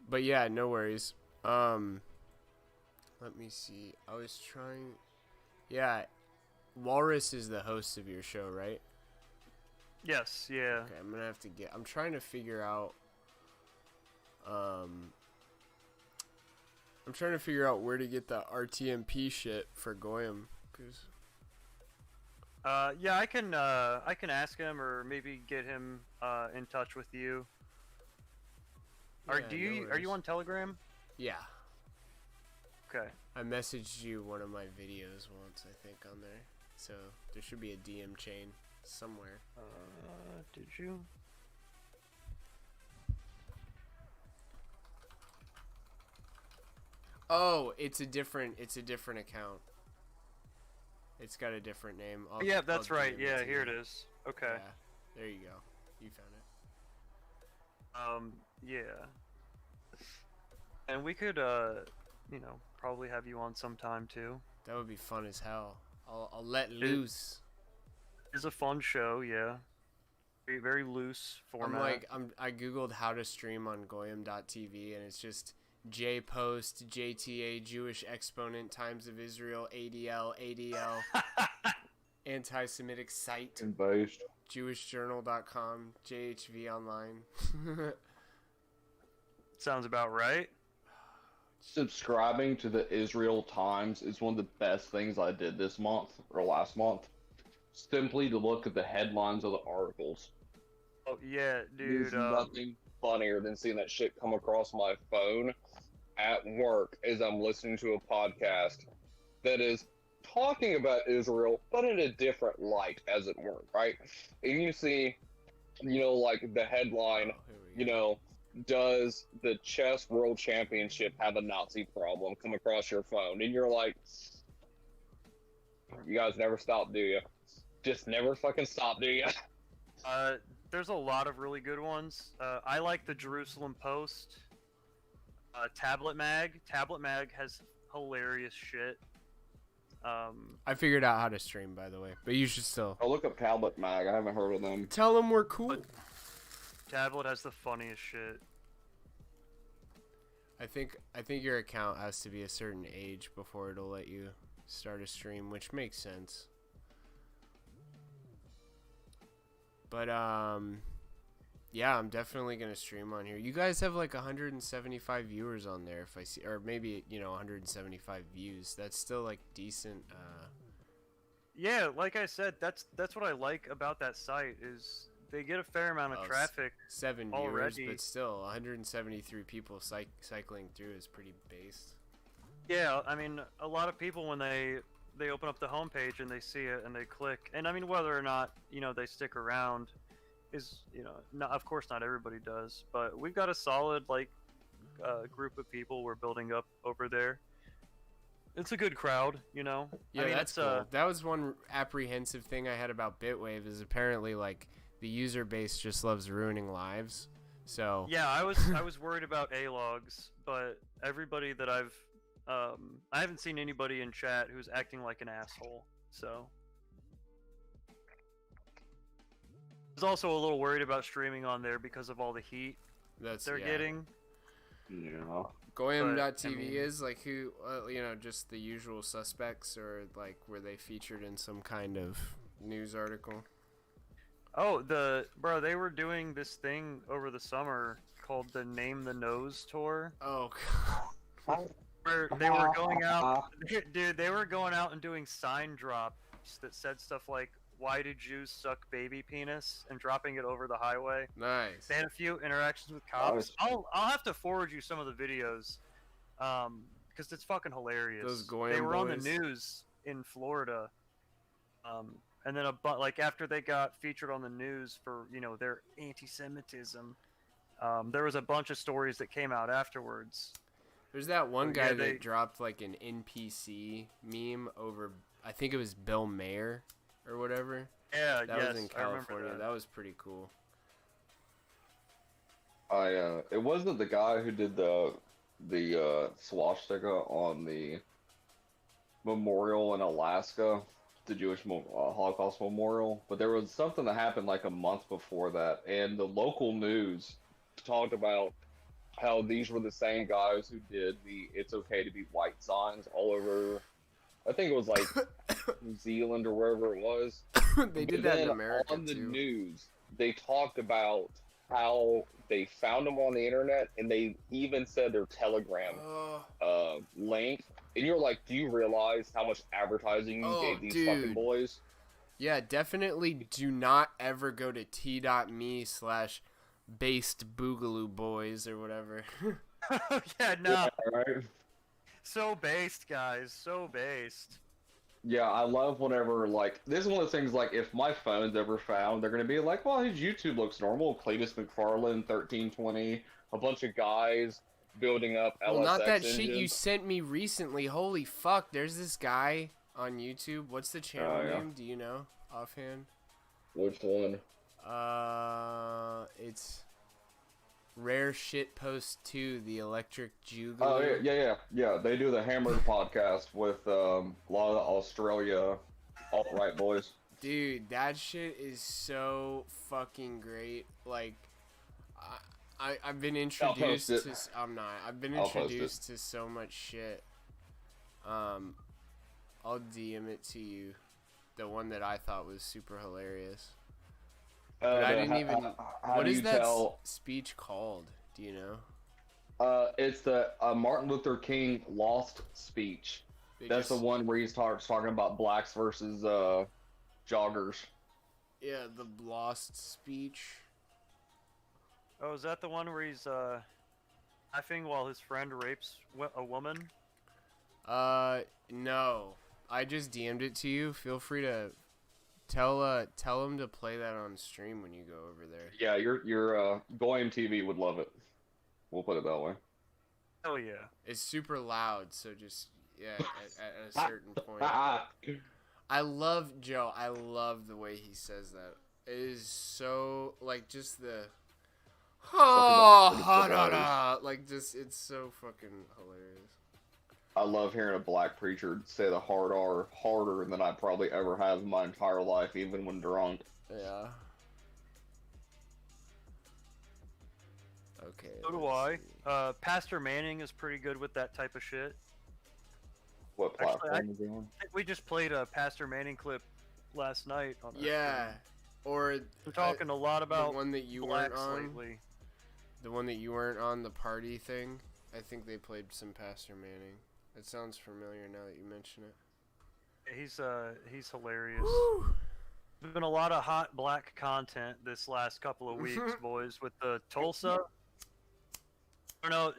But yeah, no worries. Let me see. I was trying. Yeah, Walrus is the host of your show, right? Yes. Yeah. Okay, I'm gonna have to get. I'm trying to figure out. I'm trying to figure out where to get the RTMP shit for Goyim, cause. Yeah, I can ask him or maybe get him in touch with you. Are you on Telegram? Yeah. Okay. I messaged you one of my videos once, I think, on there. So there should be a DM chain somewhere. Did you? Oh, it's a different account. It's got a different name. Yeah, that's right. DM Yeah, to here you. it is. Okay. Yeah, there you go. You found it. Yeah. And we could, you know, probably have you on sometime too. That would be fun as hell. I'll let loose. It's a fun show, yeah. Very, very loose format. I googled how to stream on goyim.tv and it's just JPost, JTA, Jewish Exponent, Times of Israel, ADL, anti-Semitic site, JewishJournal.com, JHV Online. Sounds about right. Subscribing to the Israel Times is one of the best things I did this month or last month. Simply to look at the headlines of the articles. Oh yeah, dude. There's nothing funnier than seeing that shit come across my phone at work as I'm listening to a podcast that is talking about Israel, but in a different light, as it were, right? And you see, you know, like the headline, you know, does the chess world championship have a Nazi problem come across your phone? And you're like, you guys never stop, do you? Just never fucking stop, do you? There's a lot of really good ones. I like the Jerusalem Post. Tablet Mag. Tablet Mag has hilarious shit. I figured out how to stream, by the way, but you should still. I'll look up Tablet Mag. I haven't heard of them. Tell them we're cool. Tablet has the funniest shit. I think your account has to be a certain age before it'll let you start a stream, which makes sense. But yeah, I'm definitely gonna stream on here. You guys have like 175 viewers on there, if I see, or maybe 175 views. That's still like decent. Yeah, like I said, that's what I like about that site is they get a fair amount of traffic. 7 already. viewers, but still 173 people cycling through is pretty based. Yeah, I mean, a lot of people when they open up the homepage and they see it and they click, and I mean whether or not they stick around is not, of course not everybody does, but we've got a solid group of people we're building up over there. It's a good crowd, Yeah, I mean, that's cool. That was one apprehensive thing I had about Bitwave is apparently the user base just loves ruining lives. So yeah, I was worried about A-logs, but everybody that I haven't seen anybody in chat who's acting like an asshole. So I was also a little worried about streaming on there because of all the heat they're getting. Yeah. Goyam.tv is like who, just the usual suspects, or like were they featured in some kind of news article? Oh, they were doing this thing over the summer called the Name the Nose tour. Oh, God. Where they were going out, dude. They were going out and doing sign drops that said stuff like "Why do Jews suck baby penis?" and dropping it over the highway. Nice. They had a few interactions with cops. I'll have to forward you some of the videos, because it's fucking hilarious. Those Goyam They were on the boys. news in Florida, and then after they got featured on the news for their anti-Semitism, there was a bunch of stories that came out afterwards. There's that one guy Yeah, that dropped like an NPC meme over, I think it was Bill Mayer or whatever. Yeah, that was in I remember California. that. That was pretty cool. It wasn't the guy who did the swastika on the memorial in Alaska, the Jewish Holocaust memorial, but there was something that happened like a month before that, and the local news talked about how these were the same guys who did the "It's okay to be white" signs all over. I think it was like New Zealand or wherever it was. They did that in America on the too. news, they talked about how they found them on the internet, and they even said their Telegram link. And you're like, do you realize how much advertising you gave these fucking boys? Yeah, definitely do not ever go to t.me/based boogaloo boys or whatever. Yeah, no. Yeah, right? So based, guys. So based. Yeah, I love whenever, like, this is one of those things, like, if my phone's ever found, they're going to be like, well, his YouTube looks normal. Cletus McFarlane, 1320, a bunch of guys building up LSX Well, not that engines. shit you sent me recently. Holy fuck, there's this guy on YouTube. What's the channel name? Do you know offhand? Which one? It's Rare Shit Post 2, the Electric Juggler. Oh, yeah. They do the Hammered podcast with a lot of the Australia alt-right boys. Dude, that shit is so fucking great. Like, I've been introduced to. I'm not. I've been introduced to so much shit. I'll DM it to you. The one that I thought was super hilarious. But I didn't even. What is that speech called? Do you know? It's the Martin Luther King lost speech. That's the one where he starts talking about blacks versus joggers. Yeah, the lost speech. Oh, is that the one where he's laughing while his friend rapes a woman? No. I just DM'd it to you. Feel free to tell him to play that on stream when you go over there. Yeah, your Goyam TV would love it. We'll put it that way. Oh yeah. It's super loud, so just at a certain point. I love Joe. I love the way he says that. It is so like just the like just it's so fucking hilarious. I love hearing a black preacher say the hard R harder than I probably ever have in my entire life, even when drunk. Yeah. Okay. So do I. Pastor Manning is pretty good with that type of shit. What platform is he on? I think we just played a Pastor Manning clip last night. On our stream. Or we're talking a lot about the one that you weren't blacks on. lately. The one that you weren't on, the party thing. I think they played some Pastor Manning. It sounds familiar now that you mention it. He's hilarious. There's been a lot of hot black content this last couple of weeks, boys, with the Tulsa. I don't know.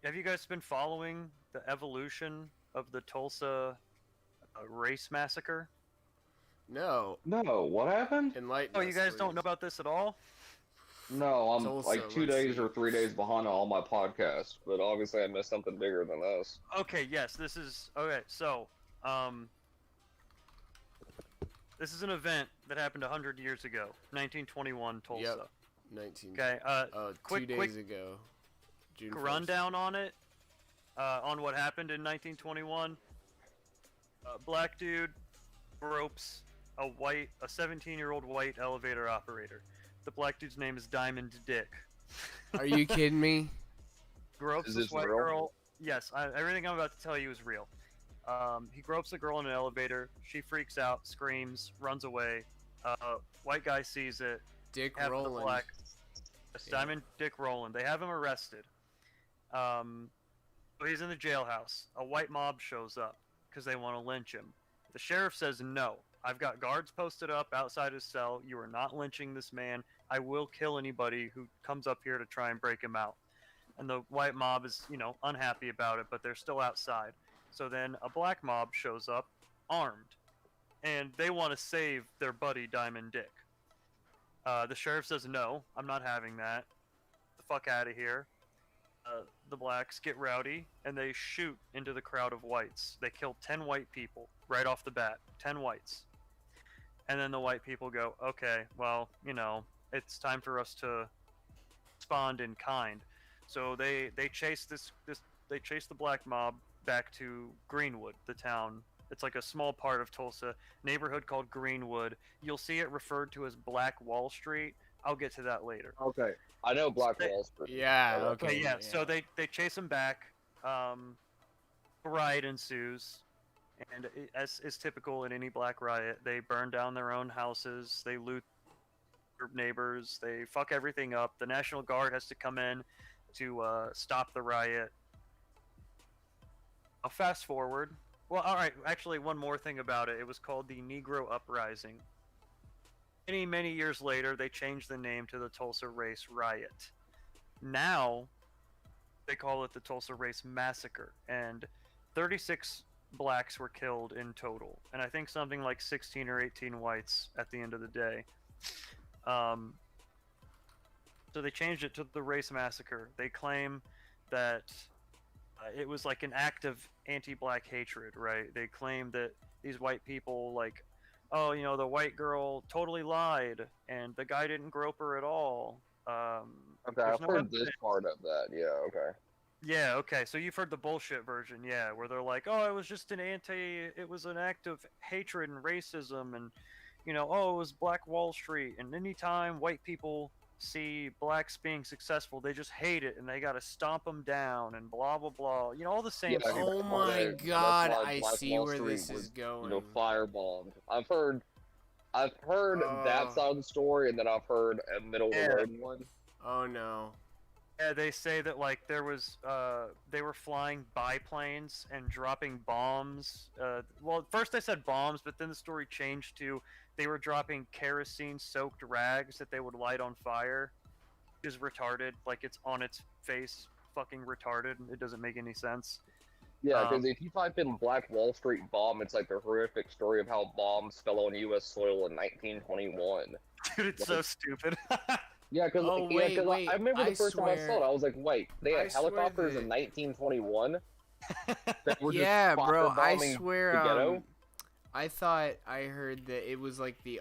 Have you guys been following the evolution of the Tulsa race massacre? No. No, what happened? Enlighten Oh, us, you guys please. don't know about this at all? No, I'm Tulsa, like 2 let's days see. or 3 days behind on all my podcasts. But obviously I missed something bigger than this. Okay, yes, this is okay. So, this is an event that happened 100 years ago, 1921 Tulsa. Yep. 19. Okay. 2 days ago. June 1st. Rundown on it. On what happened in 1921. Black dude ropes a 17-year-old white elevator operator. The black dude's name is Diamond Dick. Are you kidding me? Gropes Is this this white real? girl. Yes, everything I'm about to tell you is real. He gropes a girl in an elevator. She freaks out, screams, runs away. White guy sees it. Dick Half of the Rowland. black. Simon Dick Rowland. They have him arrested. So he's in the jailhouse. A white mob shows up because they want to lynch him. The sheriff says, no, I've got guards posted up outside his cell. You are not lynching this man. I will kill anybody who comes up here to try and break him out. And the white mob is, unhappy about it, but they're still outside. So then a black mob shows up, armed, and they want to save their buddy Diamond Dick. The sheriff says, no, I'm not having that. Get the fuck out of here. The blacks get rowdy, and they shoot into the crowd of whites. They kill 10 white people right off the bat. 10 whites. And then the white people go, okay, well, it's time for us to respond in kind. So they chase they chase the black mob back to Greenwood, the town. It's like a small part of Tulsa, neighborhood called Greenwood. You'll see it referred to as Black Wall Street. I'll get to that later. Okay, I know Black Wall Street. Yeah. Okay. Yeah. So they chase him back. A riot ensues, and as is typical in any black riot, they burn down their own houses. They loot their neighbors. They fuck everything up. The National Guard has to come in to stop the riot. I'll fast forward. Well, all right. Actually, one more thing about it. It was called the Negro Uprising. Many, many years later, they changed the name to the Tulsa Race Riot. Now, they call it the Tulsa Race Massacre, and 36 blacks were killed in total, and I think something like 16 or 18 whites at the end of the day. So they changed it to the Race Massacre. They claim that it was like an act of anti-black hatred, right? They claim that these white people, like, oh, the white girl totally lied, and the guy didn't grope her at all. Okay, I've heard this part of that. Yeah, okay. Yeah, okay. So you've heard the bullshit version, yeah, where they're like, oh, it was just it was an act of hatred and racism, and, oh, it was Black Wall Street, and anytime white people see blacks being successful, they just hate it, and they gotta stomp them down, and blah, blah, blah. all the same stuff. Oh my god, I see where this is going. Firebombed. I've heard that side of the story, and then I've heard a middle of the road one. Oh no. Yeah, they say that there was they were flying biplanes and dropping bombs. Well, at first they said bombs, but then the story changed to they were dropping kerosene-soaked rags that they would light on fire. Which is retarded. Like, it's on its face, fucking retarded. It doesn't make any sense. Yeah, because if you type in Black Wall Street bomb, it's like the horrific story of how bombs fell on U.S. soil in 1921. Dude, it's so stupid. Yeah, because I remember the first time I saw it, I was like, wait, they had helicopters in 1921? Yeah, bro, I swear, I thought I heard that it was like the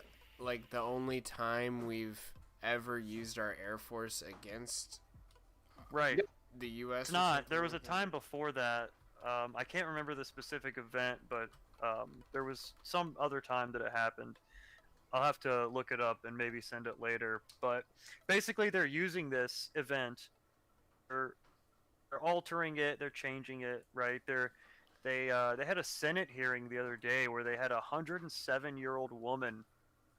only time we've ever used our Air Force against the U.S. It's not. There was a time before that. I can't remember the specific event, but there was some other time that it happened. I'll have to look it up and maybe send it later. But basically, they're using this event. They're altering it. They're changing it. Right? They had a Senate hearing the other day where they had a 107-year-old woman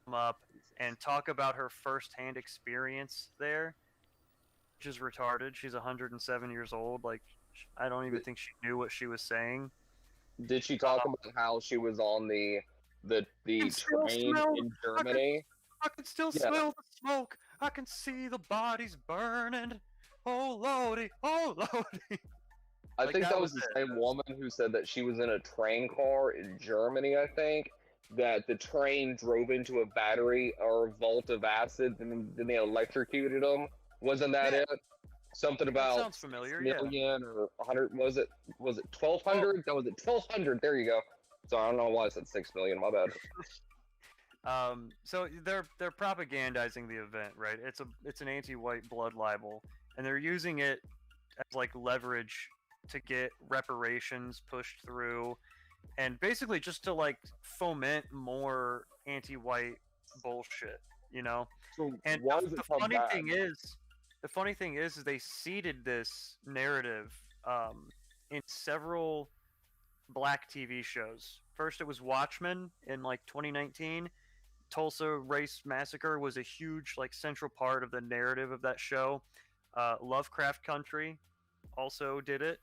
come up and talk about her firsthand experience there, which is retarded. She's 107 years old. Like, I don't even think she knew what she was saying. Did she talk about how she was on the train in Germany? I can still smell the smoke. I can see the bodies burning. Oh lordy, oh lordy. I think that was the same woman who said that she was in a train car in Germany, I think, that the train drove into a battery or a vault of acid, and then they electrocuted them. Wasn't that it? Something about sounds familiar, million or 100, was it 1,200? That was it, 1,200, there you go. So I don't know why I said 6 million, my bad. So they're propagandizing the event, right? It's an anti-white blood libel, and they're using it as like leverage to get reparations pushed through, and basically just to like foment more anti-white bullshit, So and the funny thing is they seeded this narrative in several black TV shows. First, it was Watchmen in like 2019. Tulsa Race Massacre was a huge like central part of the narrative of that show. Lovecraft Country also did it,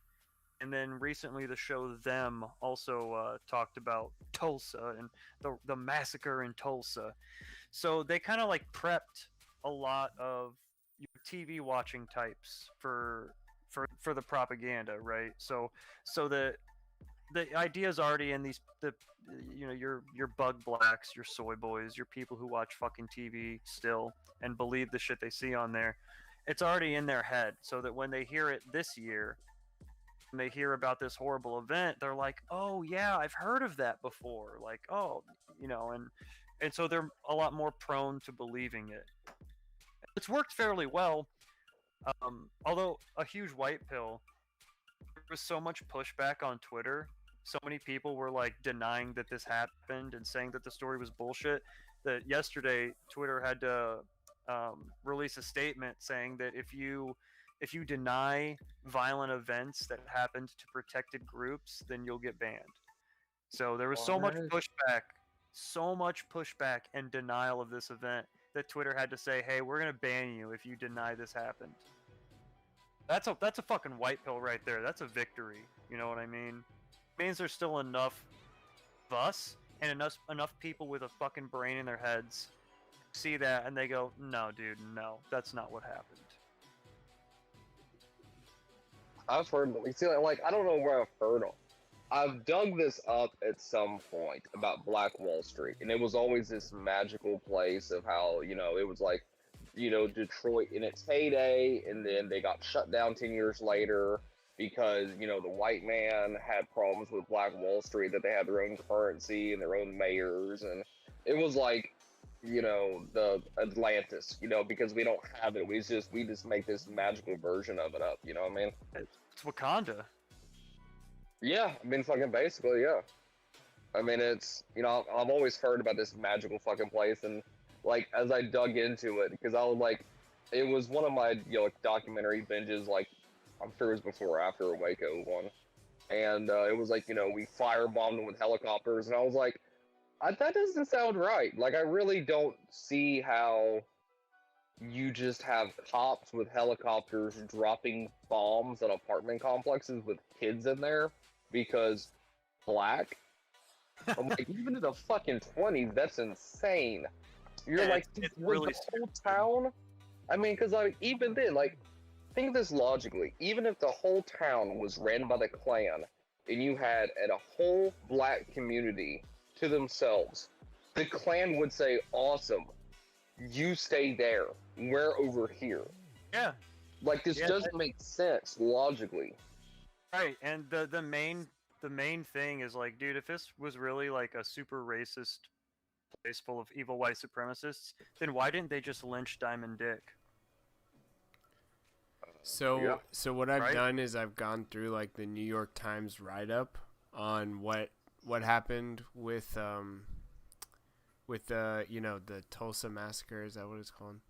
and then recently the show Them also talked about Tulsa and the massacre in Tulsa. So they kind of like prepped a lot of your TV watching types for the propaganda, right? So the idea is already in your bug blacks, your soy boys, your people who watch fucking TV still and believe the shit they see on there. It's already in their head, so that when they hear it this year, when they hear about this horrible event, they're like, "Oh yeah, I've heard of that before." Like, "Oh, and so they're a lot more prone to believing it. It's worked fairly well, although a huge white pill. There was so much pushback on Twitter. So many people were like denying that this happened and saying that the story was bullshit. That yesterday Twitter had to release a statement saying that if you deny violent events that happened to protected groups, then you'll get banned. So there was so much pushback and denial of this event that Twitter had to say, "Hey, we're gonna ban you if you deny this happened." That's a fucking white pill right there. That's a victory. You know what I mean? It means there's still enough of us and enough people with a fucking brain in their heads see that and they go, "No, dude, no, that's not what happened." I've heard, see, like, I don't know where I've heard them. I've dug this up at some point about Black Wall Street, and it was always this magical place of how, it was like, Detroit in its heyday, and then they got shut down 10 years later because, the white man had problems with Black Wall Street, that they had their own currency and their own mayors, and it was like, the Atlantis, because we don't have it. We just make this magical version of it up, you know what I mean? It's Wakanda. Yeah, I mean, fucking basically, yeah. I mean, it's, I've always heard about this magical fucking place, and, like, as I dug into it, because I was like, it was one of my, documentary binges, like, I'm sure it was before or after Waco one, and it was like, we firebombed them with helicopters, and I was like, that doesn't sound right. Like, I really don't see how you just have cops with helicopters dropping bombs on apartment complexes with kids in there because black. I'm like, even in the fucking 20s, that's insane. You're like, it's was really the whole town? I mean, because like, even then, like, think of this logically. Even if the whole town was ran by the Klan, and you had a whole black community to themselves, the Klan would say, "Awesome, you stay there. We're over here." Yeah. Like, this doesn't make sense logically. Right, and the main thing is like, dude, if this was really like a super racist place full of evil white supremacists, then why didn't they just lynch Diamond Dick? So what I've done is I've gone through like the New York Times write-up on what happened with the the Tulsa massacre. Is that what it's called?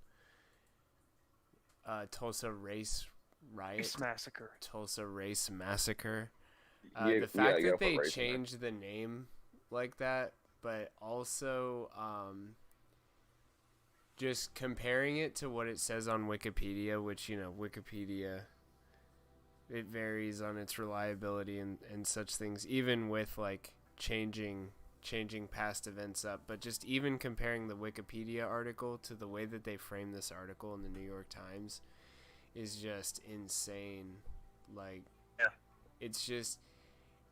Tulsa Race Riot. Race Massacre. Tulsa Race Massacre. Yeah, the fact yeah, that they race, changed the name like that, but also just comparing it to what it says on Wikipedia, which, Wikipedia, it varies on its reliability and such things, even with like changing past events up. But just even comparing the Wikipedia article to the way that they frame this article in the New York Times is just insane. Like, it's just,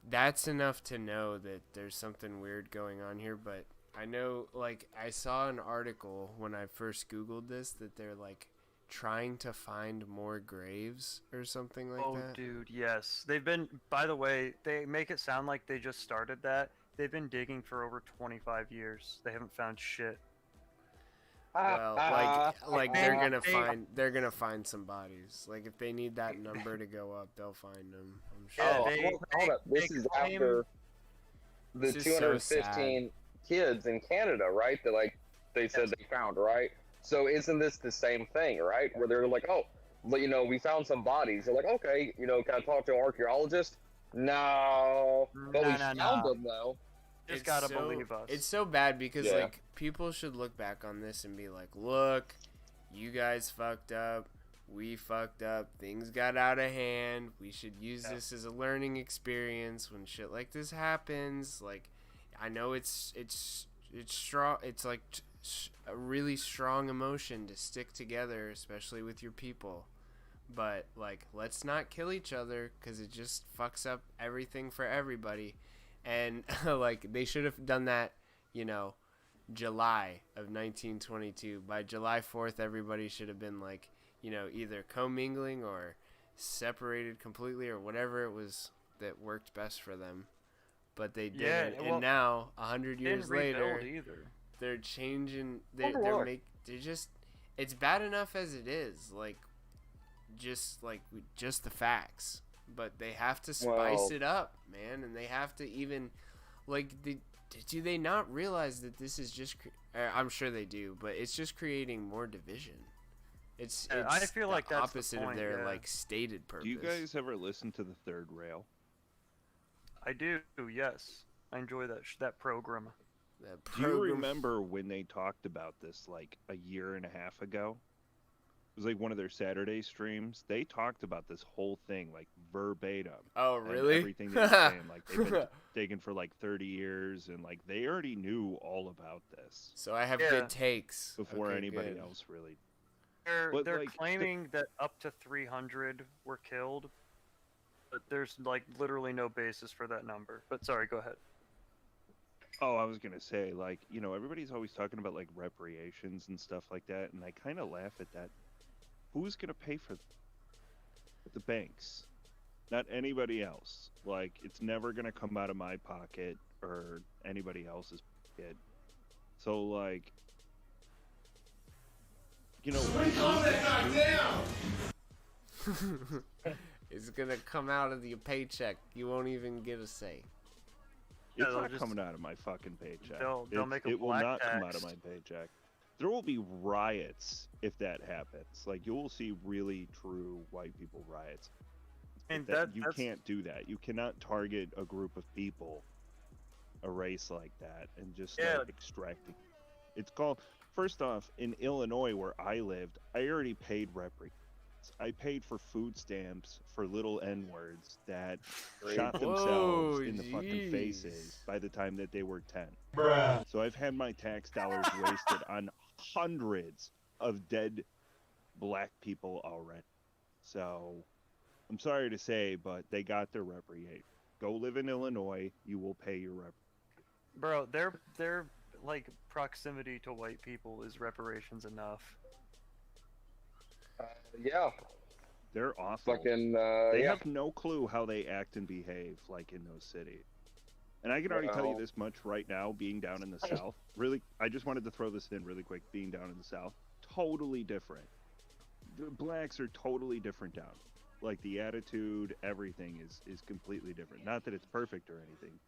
that's enough to know that there's something weird going on here. But I know, like, I saw an article when I first Googled this that they're like trying to find more graves or something like that. Oh, dude, yes. They've been, by the way, they make it sound like they just started that. They've been digging for over 25 years. They haven't found shit. Well, like they're gonna find some bodies. Like, if they need that number to go up, they'll find them. I'm sure. This is after the 215 kids in Canada, right? That they said they found, right? So isn't this the same thing, right? Where they're like, oh, we found some bodies. They're like, okay, can I talk to an archaeologist? No, but we No, found no. them though. Just gotta so, believe us. It's so bad because Yeah. like people should look back on this and be like, look, you guys fucked up. We fucked up. Things got out of hand. We should use this as a learning experience when shit like this happens. Like, I know it's strong. It's like a really strong emotion to stick together, especially with your people. But like, let's not kill each other because it just fucks up everything for everybody. And like, they should have done that, you know, July of 1922. By July 4th, everybody should have been like, you know, either commingling or separated completely or whatever it was that worked best for them. But they didn't. Yeah, well, and now, 100 years didn't rebuild later, either. they're changing. Wonder why. They're just. It's bad enough as it is. Like, just the facts. But they have to spice it up, man, and they have to even, like, do they not realize that this is just? I'm sure they do, but it's just creating more division. It's I feel the like that's the opposite point, of their yeah. like stated purpose. Do you guys ever listen to the Third Rail? I do, yes. I enjoy that program. Do you remember when they talked about this like a year and a half ago? It was like one of their Saturday streams. They talked about this whole thing like verbatim. Oh, and really? everything they were saying, like they've been taken for like 30 years, and like they already knew all about this. So I have good takes before Okay, anybody good. else really. They're But, like, claiming that up to 300 were killed, but there's like literally no basis for that number. But sorry, go ahead. Oh, I was gonna say, like, you know, everybody's always talking about like reparations and stuff like that, and I kind of laugh at that. Who's gonna pay for the banks? Not anybody else. Like, it's never gonna come out of my pocket or anybody else's pocket. So, like, you know, It's gonna come out of your paycheck. You won't even get a say. it's they'll not just- coming out of my fucking paycheck. they'll make a it will black not come out of tax. my paycheck. There will be riots if that happens. Like, you will see really true white people riots. And But you that's can't do that. You cannot target a group of people, a race like that, and just start extracting. It's called. First off, in Illinois, where I lived, I already paid reparations. I paid for food stamps for little N-words that shot themselves in the fucking faces by the time that they were 10. Bruh. So I've had my tax dollars wasted on hundreds of dead black people already. So I'm sorry to say, but they got their reparations. Go live in Illinois, you will pay your reparations. Bro, their like proximity to white people is reparations enough. Yeah. They're awful. Fucking, they yeah. have no clue how they act and behave, like, in those cities. And I can already tell you Well- this much right now, being down in the South. Really, I just wanted to throw this in really quick. Being down in the South, totally different. The blacks are totally different down. Like, the attitude, everything is completely different. Not that it's perfect or anything.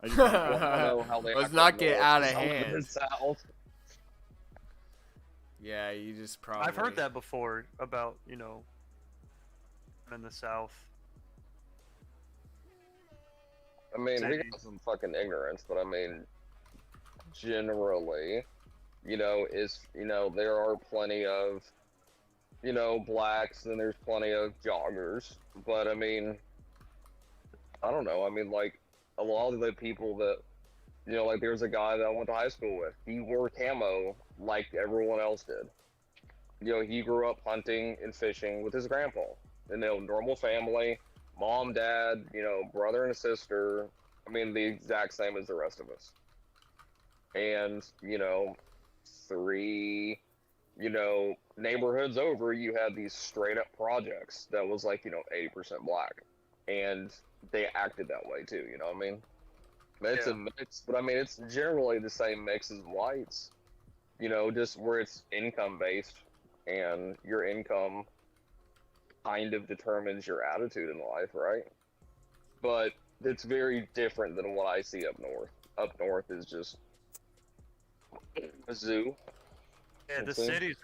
I just wanna know how they Let's act not up get north. out of South and hand. South. Yeah, you just probably. I've heard that before about, you know, in the South. I mean, we got some fucking ignorance, but I mean, generally, you know, there are plenty of, you know, blacks and there's plenty of joggers, but I mean, I don't know. I mean, like, a lot of the people that, you know, like, there's a guy that I went to high school with. He wore camo like everyone else did. You know, he grew up hunting and fishing with his grandpa. You know, normal family, mom, dad, you know, brother and a sister. I mean, the exact same as the rest of us. And, you know, 3, you know, neighborhoods over, you had these straight up projects that was like, you know, 80% black. And they acted that way too, you know what I mean? It's a mix, but I mean, it's generally the same mix as whites. You know, just where it's income based, and your income kind of determines your attitude in life, right? But it's very different than what I see up north. Up north is just a zoo. Yeah, the cities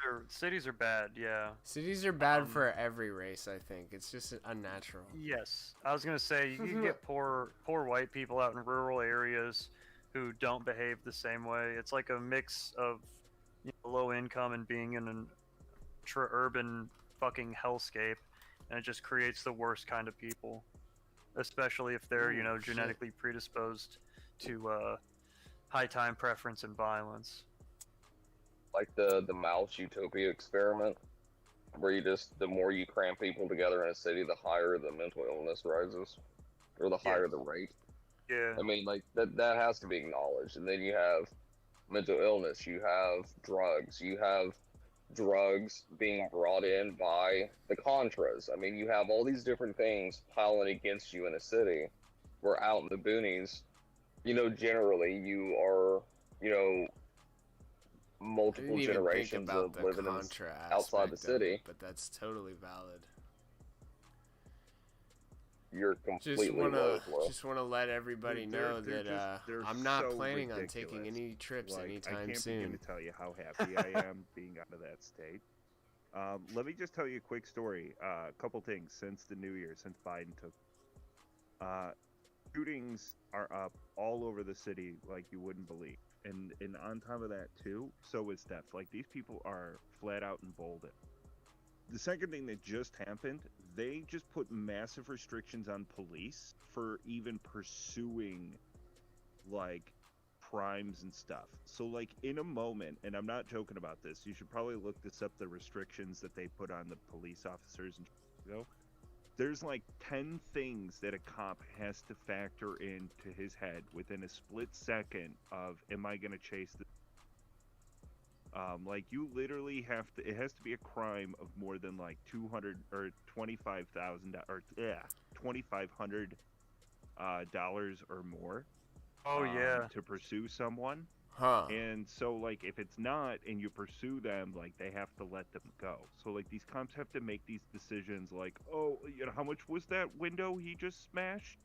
are bad. Yeah. Cities are bad for every race. I think it's just unnatural. Yes, I was gonna say you can get poor white people out in rural areas who don't behave the same way. It's like a mix of low income and being in an urban fucking hellscape, and it just creates the worst kind of people, especially if they're genetically predisposed to high time preference and violence. Like the mouse utopia experiment, where the more you cram people together in a city, the higher the mental illness rises, or the higher the rate. Yeah. I mean, like that has to be acknowledged. And then you have mental illness, you have drugs being brought in by the Contras. I mean, you have all these different things piling against you in a city, where out in the boonies, generally you are, multiple generations of living outside the city. But that's totally valid. You're completely right. Just want to let everybody know that I'm not planning on taking any trips anytime I can't soon. begin to tell you how happy I am being out of that state. Let me just tell you a quick story. A couple things since the new year, since Biden took. Shootings are up all over the city like you wouldn't believe. And on top of that too, so is theft. Like, these people are flat out emboldened. The second thing that just happened, they just put massive restrictions on police for even pursuing like crimes and stuff. So like in a moment, and I'm not joking about this, you should probably look this up, the restrictions that they put on the police officers in Chicago. There's like 10 things that a cop has to factor into his head within a split second of, am I going to chase this? Like, you literally have to, it has to be a crime of more than like 200 or 25,000 or $2,500 dollars or more. Oh yeah. To pursue someone. Huh. And so, like, if it's not, and you pursue them, like, they have to let them go. So, like, these cops have to make these decisions, like, oh, how much was that window he just smashed?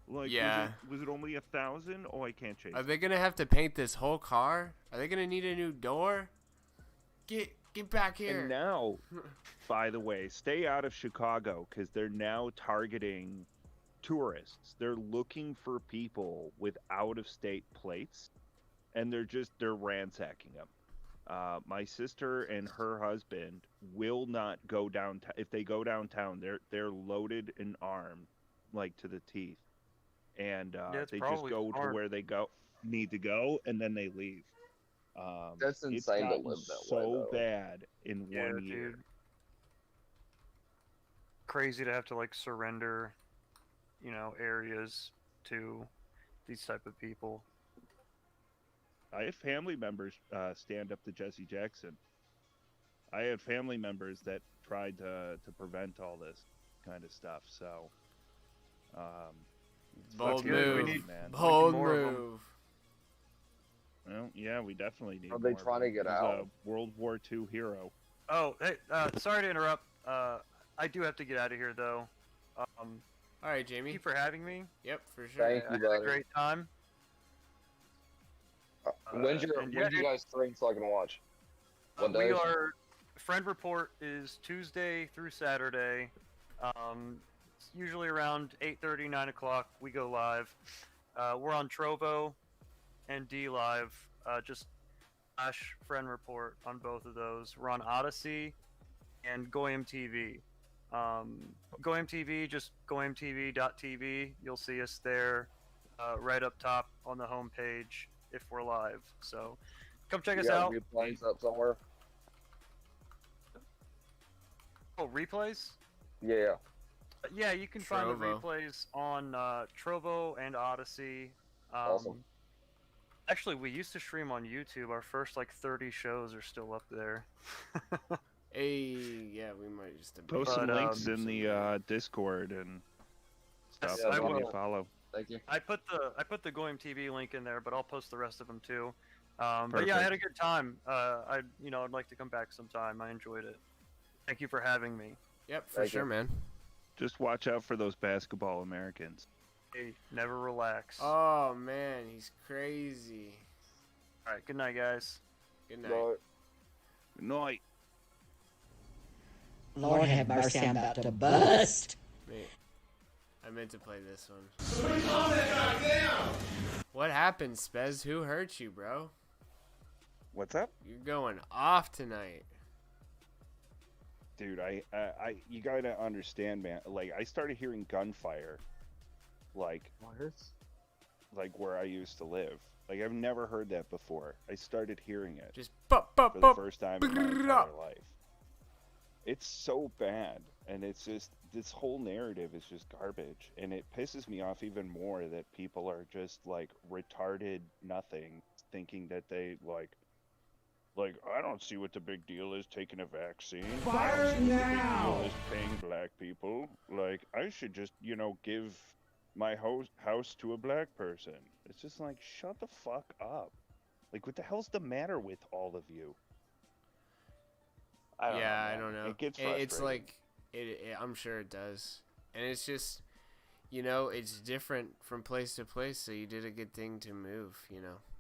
Like, yeah. Was it only 1,000? Oh, I can't chase. Are they gonna have to paint this whole car? Are they gonna need a new door? Get back here. And now, by the way, stay out of Chicago, because they're now targeting tourists. They're looking for people with out-of-state plates. And they're ransacking them. My sister and her husband will not go downtown. If they go downtown, they're loaded and armed, like, to the teeth, and they just go to where they need to go, and then they leave. That's insane to live that way, so bad in 1 year. Dude. Crazy to have to like surrender, areas to these type of people. I have family members stand up to Jesse Jackson. I had family members that tried to prevent all this kind of stuff. So, bold move, man. Bold move. Well, yeah, we definitely need. Are they trying to get out? A World War II hero. Oh, hey, sorry to interrupt. I do have to get out of here though. All right, Jamie. Thank you for having me. Yep, for sure. Thank you, I had buddy. a great time. When do you guys stream so I can watch? What We days? Friend Report is Tuesday through Saturday. It's usually around 8:30, 9 o'clock. We go live. We're on Trovo and D Live. Just / Friend Report on both of those. We're on Odyssey and Goyim TV. Goyim TV, just goyimtv.tv. You'll see us there, right up top on the homepage if we're live. So come check us out. Replays up somewhere. Oh, replays? Yeah. Yeah, you can find the Trovo. replays on Trovo and Odyssey. Awesome. Actually, we used to stream on YouTube. Our first 30 shows are still up there. Hey, yeah, we might just Post some links in the Discord and stuff. Yes, I when you will. follow. Thank you. I put the Goyim TV link in there, but I'll post the rest of them too. But yeah, I had a good time. I'd like to come back sometime. I enjoyed it. Thank you for having me. Yep, for sure, man. Just watch out for those basketball Americans. Hey, never relax. Oh man, he's crazy. All right, good night, guys. Good night. night. Lord have mercy, I'm about to bust. Wait, I meant to play this one. What happened, Spez? Who hurt you, bro? What's up? You're going off tonight. Dude, you gotta understand, man. Like, I started hearing gunfire, like where I used to live. Like, I've never heard that before. I started hearing it just for the first time in my entire life. It's so bad, and it's just, this whole narrative is just garbage, and it pisses me off even more that people are just, like, retarded nothing, thinking that they, like, I don't see what the big deal is taking a vaccine. Fire I don't see what the big now! deal is paying black people. Like, I should just, give my house to a black person. It's just like, shut the fuck up. Like, what the hell's the matter with all of you? I don't know. It gets frustrating. It's like, I'm sure it does. And it's just, it's different from place to place, so you did a good thing to move,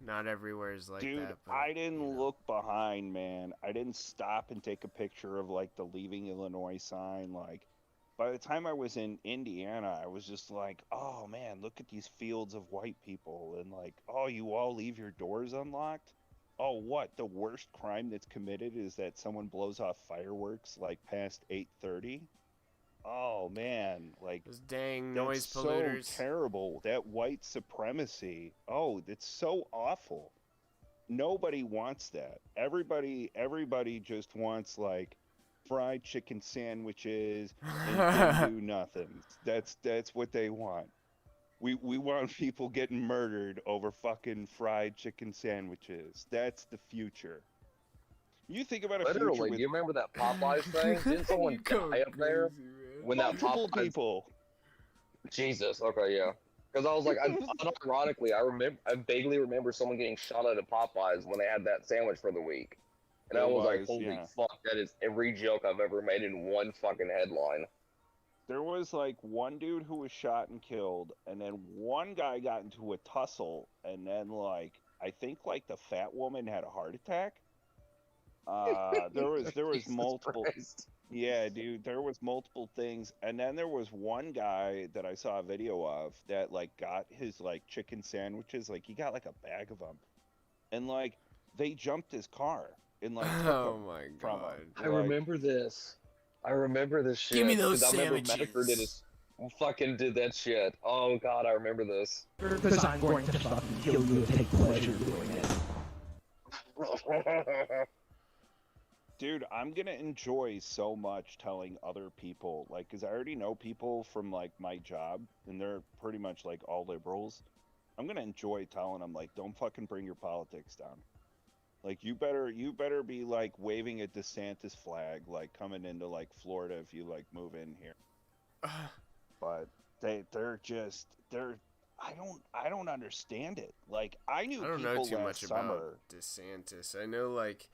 Not everywhere is like Dude, that. But, I didn't look behind, man. I didn't stop and take a picture of, like, the Leaving Illinois sign. Like, by the time I was in Indiana, I was just like, oh, man, look at these fields of white people. And, like, oh, you all leave your doors unlocked? Oh, what? The worst crime that's committed is that someone blows off fireworks, like, past 8:30? Oh, man. Like, those dang noise that's polluters. so terrible. That white supremacy. Oh, it's so awful. Nobody wants that. Everybody just wants, like, fried chicken sandwiches and can do nothing. That's what they want. We want people getting murdered over fucking fried chicken sandwiches. That's the future. You think about a Literally, future with... do you remember that Popeyes thing? Didn't someone die up there when that multiple Popeyes... people? Jesus. Okay, yeah. Because I was like, ironically, I vaguely remember someone getting shot at a Popeyes when they had that sandwich for the week, and I was like, holy fuck, that is every joke I've ever made in one fucking headline. There was, like, one dude who was shot and killed, and then one guy got into a tussle, and then, like, I think, like, the fat woman had a heart attack. There was multiple... Christ. Yeah, dude, there was multiple things, and then there was one guy that I saw a video of that, like, got his, like, chicken sandwiches, like, he got, like, a bag of them, and, like, they jumped his car, and, like, took Oh them my from God. him. I remember this. I remember this shit. Give me those 'cause sandwiches. I remember Medicare fucking did that shit. Oh god, I remember this. Because I'm going to fucking kill you and take pleasure doing it. Dude, I'm gonna enjoy so much telling other people, like, because I already know people from, like, my job, and they're pretty much, like, all liberals. I'm gonna enjoy telling them, like, don't fucking bring your politics down. Like, you better be, like, waving a DeSantis flag, like, coming into, like, Florida if you, like, move in here. But I don't understand it. Like, I knew I don't people know too last much summer. about DeSantis. I know, like,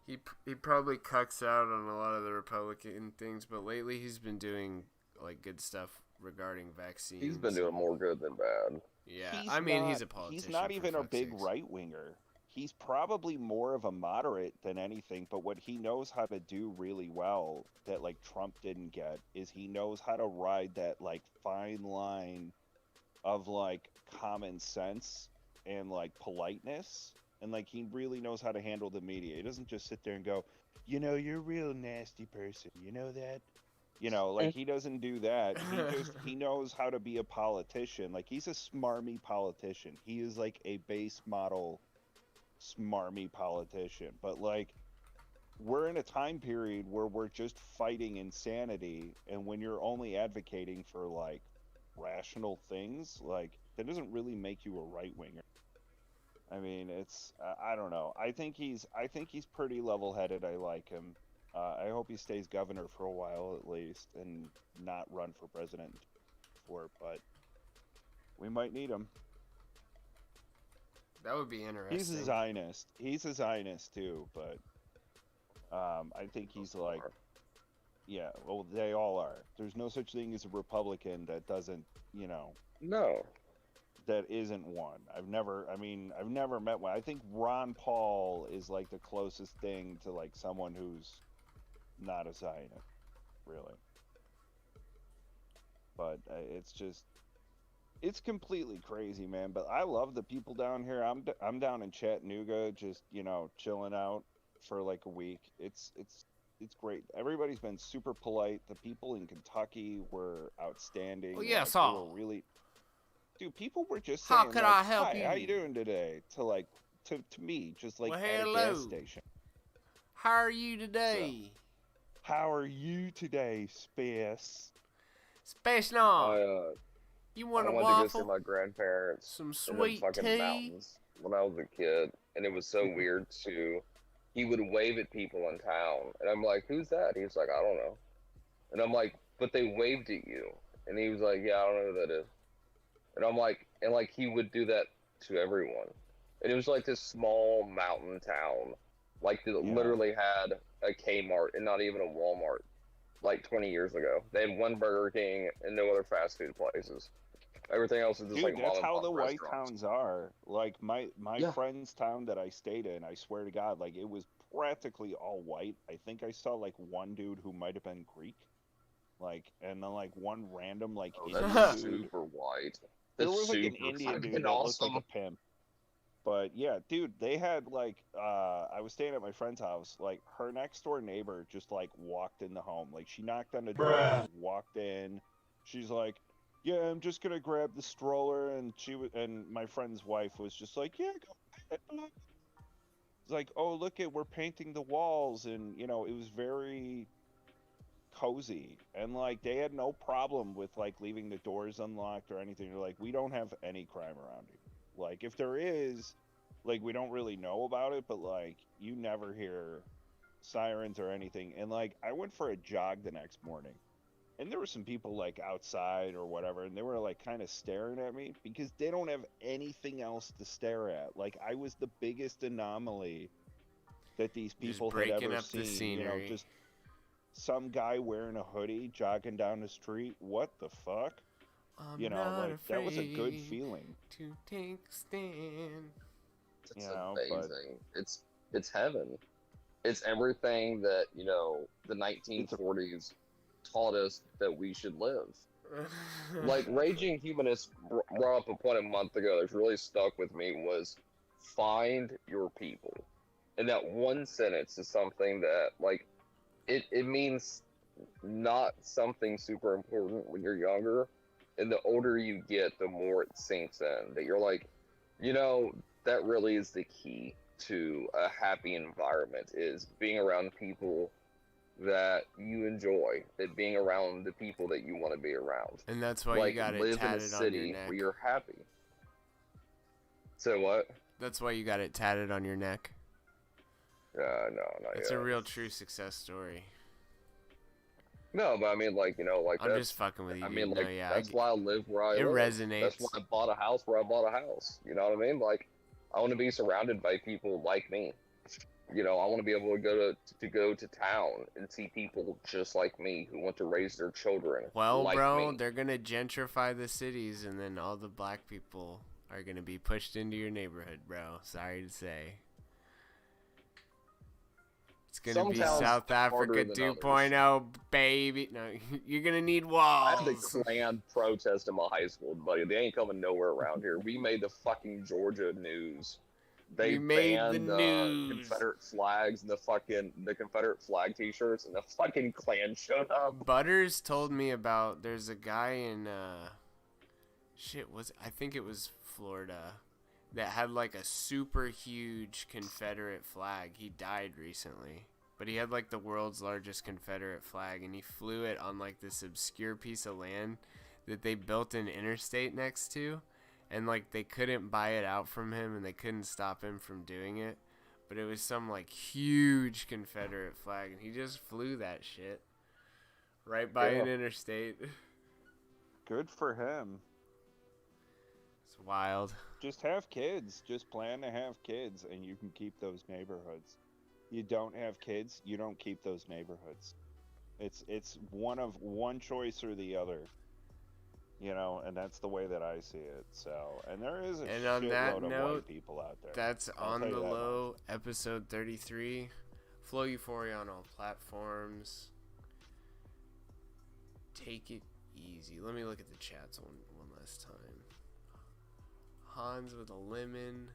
he probably cucks out on a lot of the Republican things, but lately he's been doing, like, good stuff regarding vaccines. He's been doing more good than bad. Yeah, he's a politician. He's not even a big sakes. right-winger. He's probably more of a moderate than anything, but what he knows how to do really well that, like, Trump didn't get is he knows how to ride that, like, fine line of, like, common sense and, like, politeness. And, like, he really knows how to handle the media. He doesn't just sit there and go, you're a real nasty person. You know that? Like, he doesn't do that. He knows how to be a politician. Like, he's a smarmy politician. He is, like, a base model smarmy politician. But, like, we're in a time period where we're just fighting insanity, and when you're only advocating for, like, rational things, like, that doesn't really make you a right-winger. I mean, it's I don't know. I think he's pretty level-headed. I like him. I hope he stays governor for a while at least, and not run for president but we might need him. That would be interesting. He's a Zionist. He's a Zionist too, but I think he's like, yeah, well, they all are. There's no such thing as a Republican that doesn't, No. that isn't one. I've never met one. I think Ron Paul is like the closest thing to like someone who's not a Zionist, really. But it's completely crazy, man. But I love the people down here. I'm down in Chattanooga, just chilling out for like a week. It's great. Everybody's been super polite. The people in Kentucky were outstanding. Well, yes, they all. were really. Dude, people were just How saying, can like, I help "Hi, you?" how you doing today?" To me, just like Well, at a hello. gas station. How are you today? How are you today, Space? Space Nog. You want a went waffle? to go see my grandparents Some in the sweet fucking tea? mountains when I was a kid, and it was so weird too. He would wave at people in town, and I'm like, "Who's that?" He's like, "I don't know," and I'm like, "But they waved at you," and he was like, "Yeah, I don't know who that is," and I'm like, he would do that to everyone, and it was like this small mountain town, like that literally had a Kmart and not even a Walmart, like 20 years ago. They had one Burger King and no other fast food places. Everything else is just like Dude, mom that's and how pop the white restaurants. towns are. Like my friend's town that I stayed in, I swear to God, like it was practically all white. I think I saw like one dude who might have been Greek, like, and then like one random like Indian That's dude. super white. There That's was like an super Indian dude fucking that looked like awesome. a pimp. But yeah, dude, they had like I was staying at my friend's house. Like her next door neighbor just like walked in the home. Like she knocked on the door, walked in. She's like, "Yeah, I'm just gonna grab the stroller," and and my friend's wife was just like, "Yeah, go ahead." It's like, "Oh, look we're painting the walls," and it was very cozy, and like they had no problem with like leaving the doors unlocked or anything. They're like, "We don't have any crime around here. Like if there is, like we don't really know about it, but like you never hear sirens or anything." And like I went for a jog the next morning, and there were some people like outside or whatever, and they were like kind of staring at me because they don't have anything else to stare at. Like I was the biggest anomaly that these people had breaking ever up the seen. scenery. Just some guy wearing a hoodie jogging down the street. What the fuck? I'm Like that was a good afraid feeling. to take a stand. It's amazing. It's heaven. It's everything that the 1940s taught us that we should live. Like Raging Humanist brought up a point a month ago that's really stuck with me was find your people. And that one sentence is something that like it means not something super important when you're younger, and the older you get, the more it sinks in that you're like, that really is the key to a happy environment is being around people that you enjoy, that being around the people that you want to be around. And that's why like, you got it live in a tatted on your city neck. where you're happy. So what? That's why you got it tatted on your neck. No, not It's yet. a real true success story. No, but I mean, like, I'm that's, just fucking with you. I mean, dude. like, No, yeah, that's why I live where I it live. resonates. That's why I bought a house where I bought a house. You know what I mean? Like, I want to be surrounded by people like me. I want to be able to go to town and see people just like me who want to raise their children. Well, like bro, me. they're gonna gentrify the cities, and then all the black people are gonna be pushed into your neighborhood, bro. Sorry to say. It's gonna be South Africa 2.0, baby. No, you're gonna need walls. I had the Klan protest in my high school, buddy. They ain't coming nowhere around here. We made the fucking Georgia news. They banned the Confederate flags and the Confederate flag T-shirts, and the fucking Klan showed up. Butters told me about. There's a guy in I think it was Florida, that had like a super huge Confederate flag. He died recently, but he had like the world's largest Confederate flag, and he flew it on like this obscure piece of land that they built an interstate next to, and like they couldn't buy it out from him, and they couldn't stop him from doing it. But it was some like huge Confederate flag, and he just flew that shit right by an interstate. Good for him. It's wild. Just have kids. Just plan to have kids, and you can keep those neighborhoods. You don't have kids, you don't keep those neighborhoods. It's one choice or the other. You know, and that's the way that I see it. So, and there is a And on that shitload of note, white people out there. that's I'll On tell the you that much. Low, episode 33. Flow Euphoria on all platforms. Take it easy. Let me look at the chats one last time. Hans with a lemon.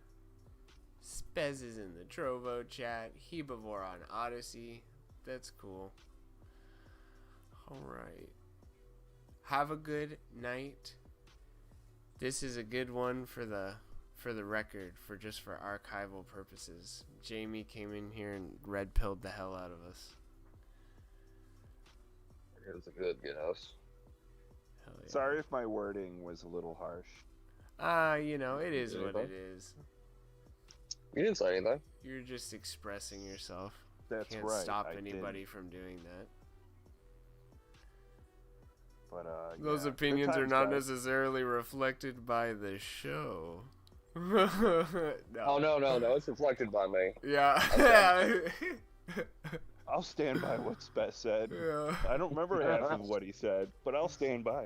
Spez is in the Trovo chat. Hebivore on Odyssey. That's cool. Alright. Have a good night. This is a good one for the record, for archival purposes. Jamie came in here and red pilled the hell out of us. It was a good guess. Hell yeah. Sorry if my wording was a little harsh. You know, it is what it is. You didn't say anything. You're just expressing yourself. That's Can't right, stop I anybody didn't. from doing that. But Those yeah, opinions good are times, not guys. necessarily reflected by the show. No. Oh no, it's reflected by me. Yeah. I'll stand by what Spez said. Yeah. I don't remember half of what he said, but I'll stand by it.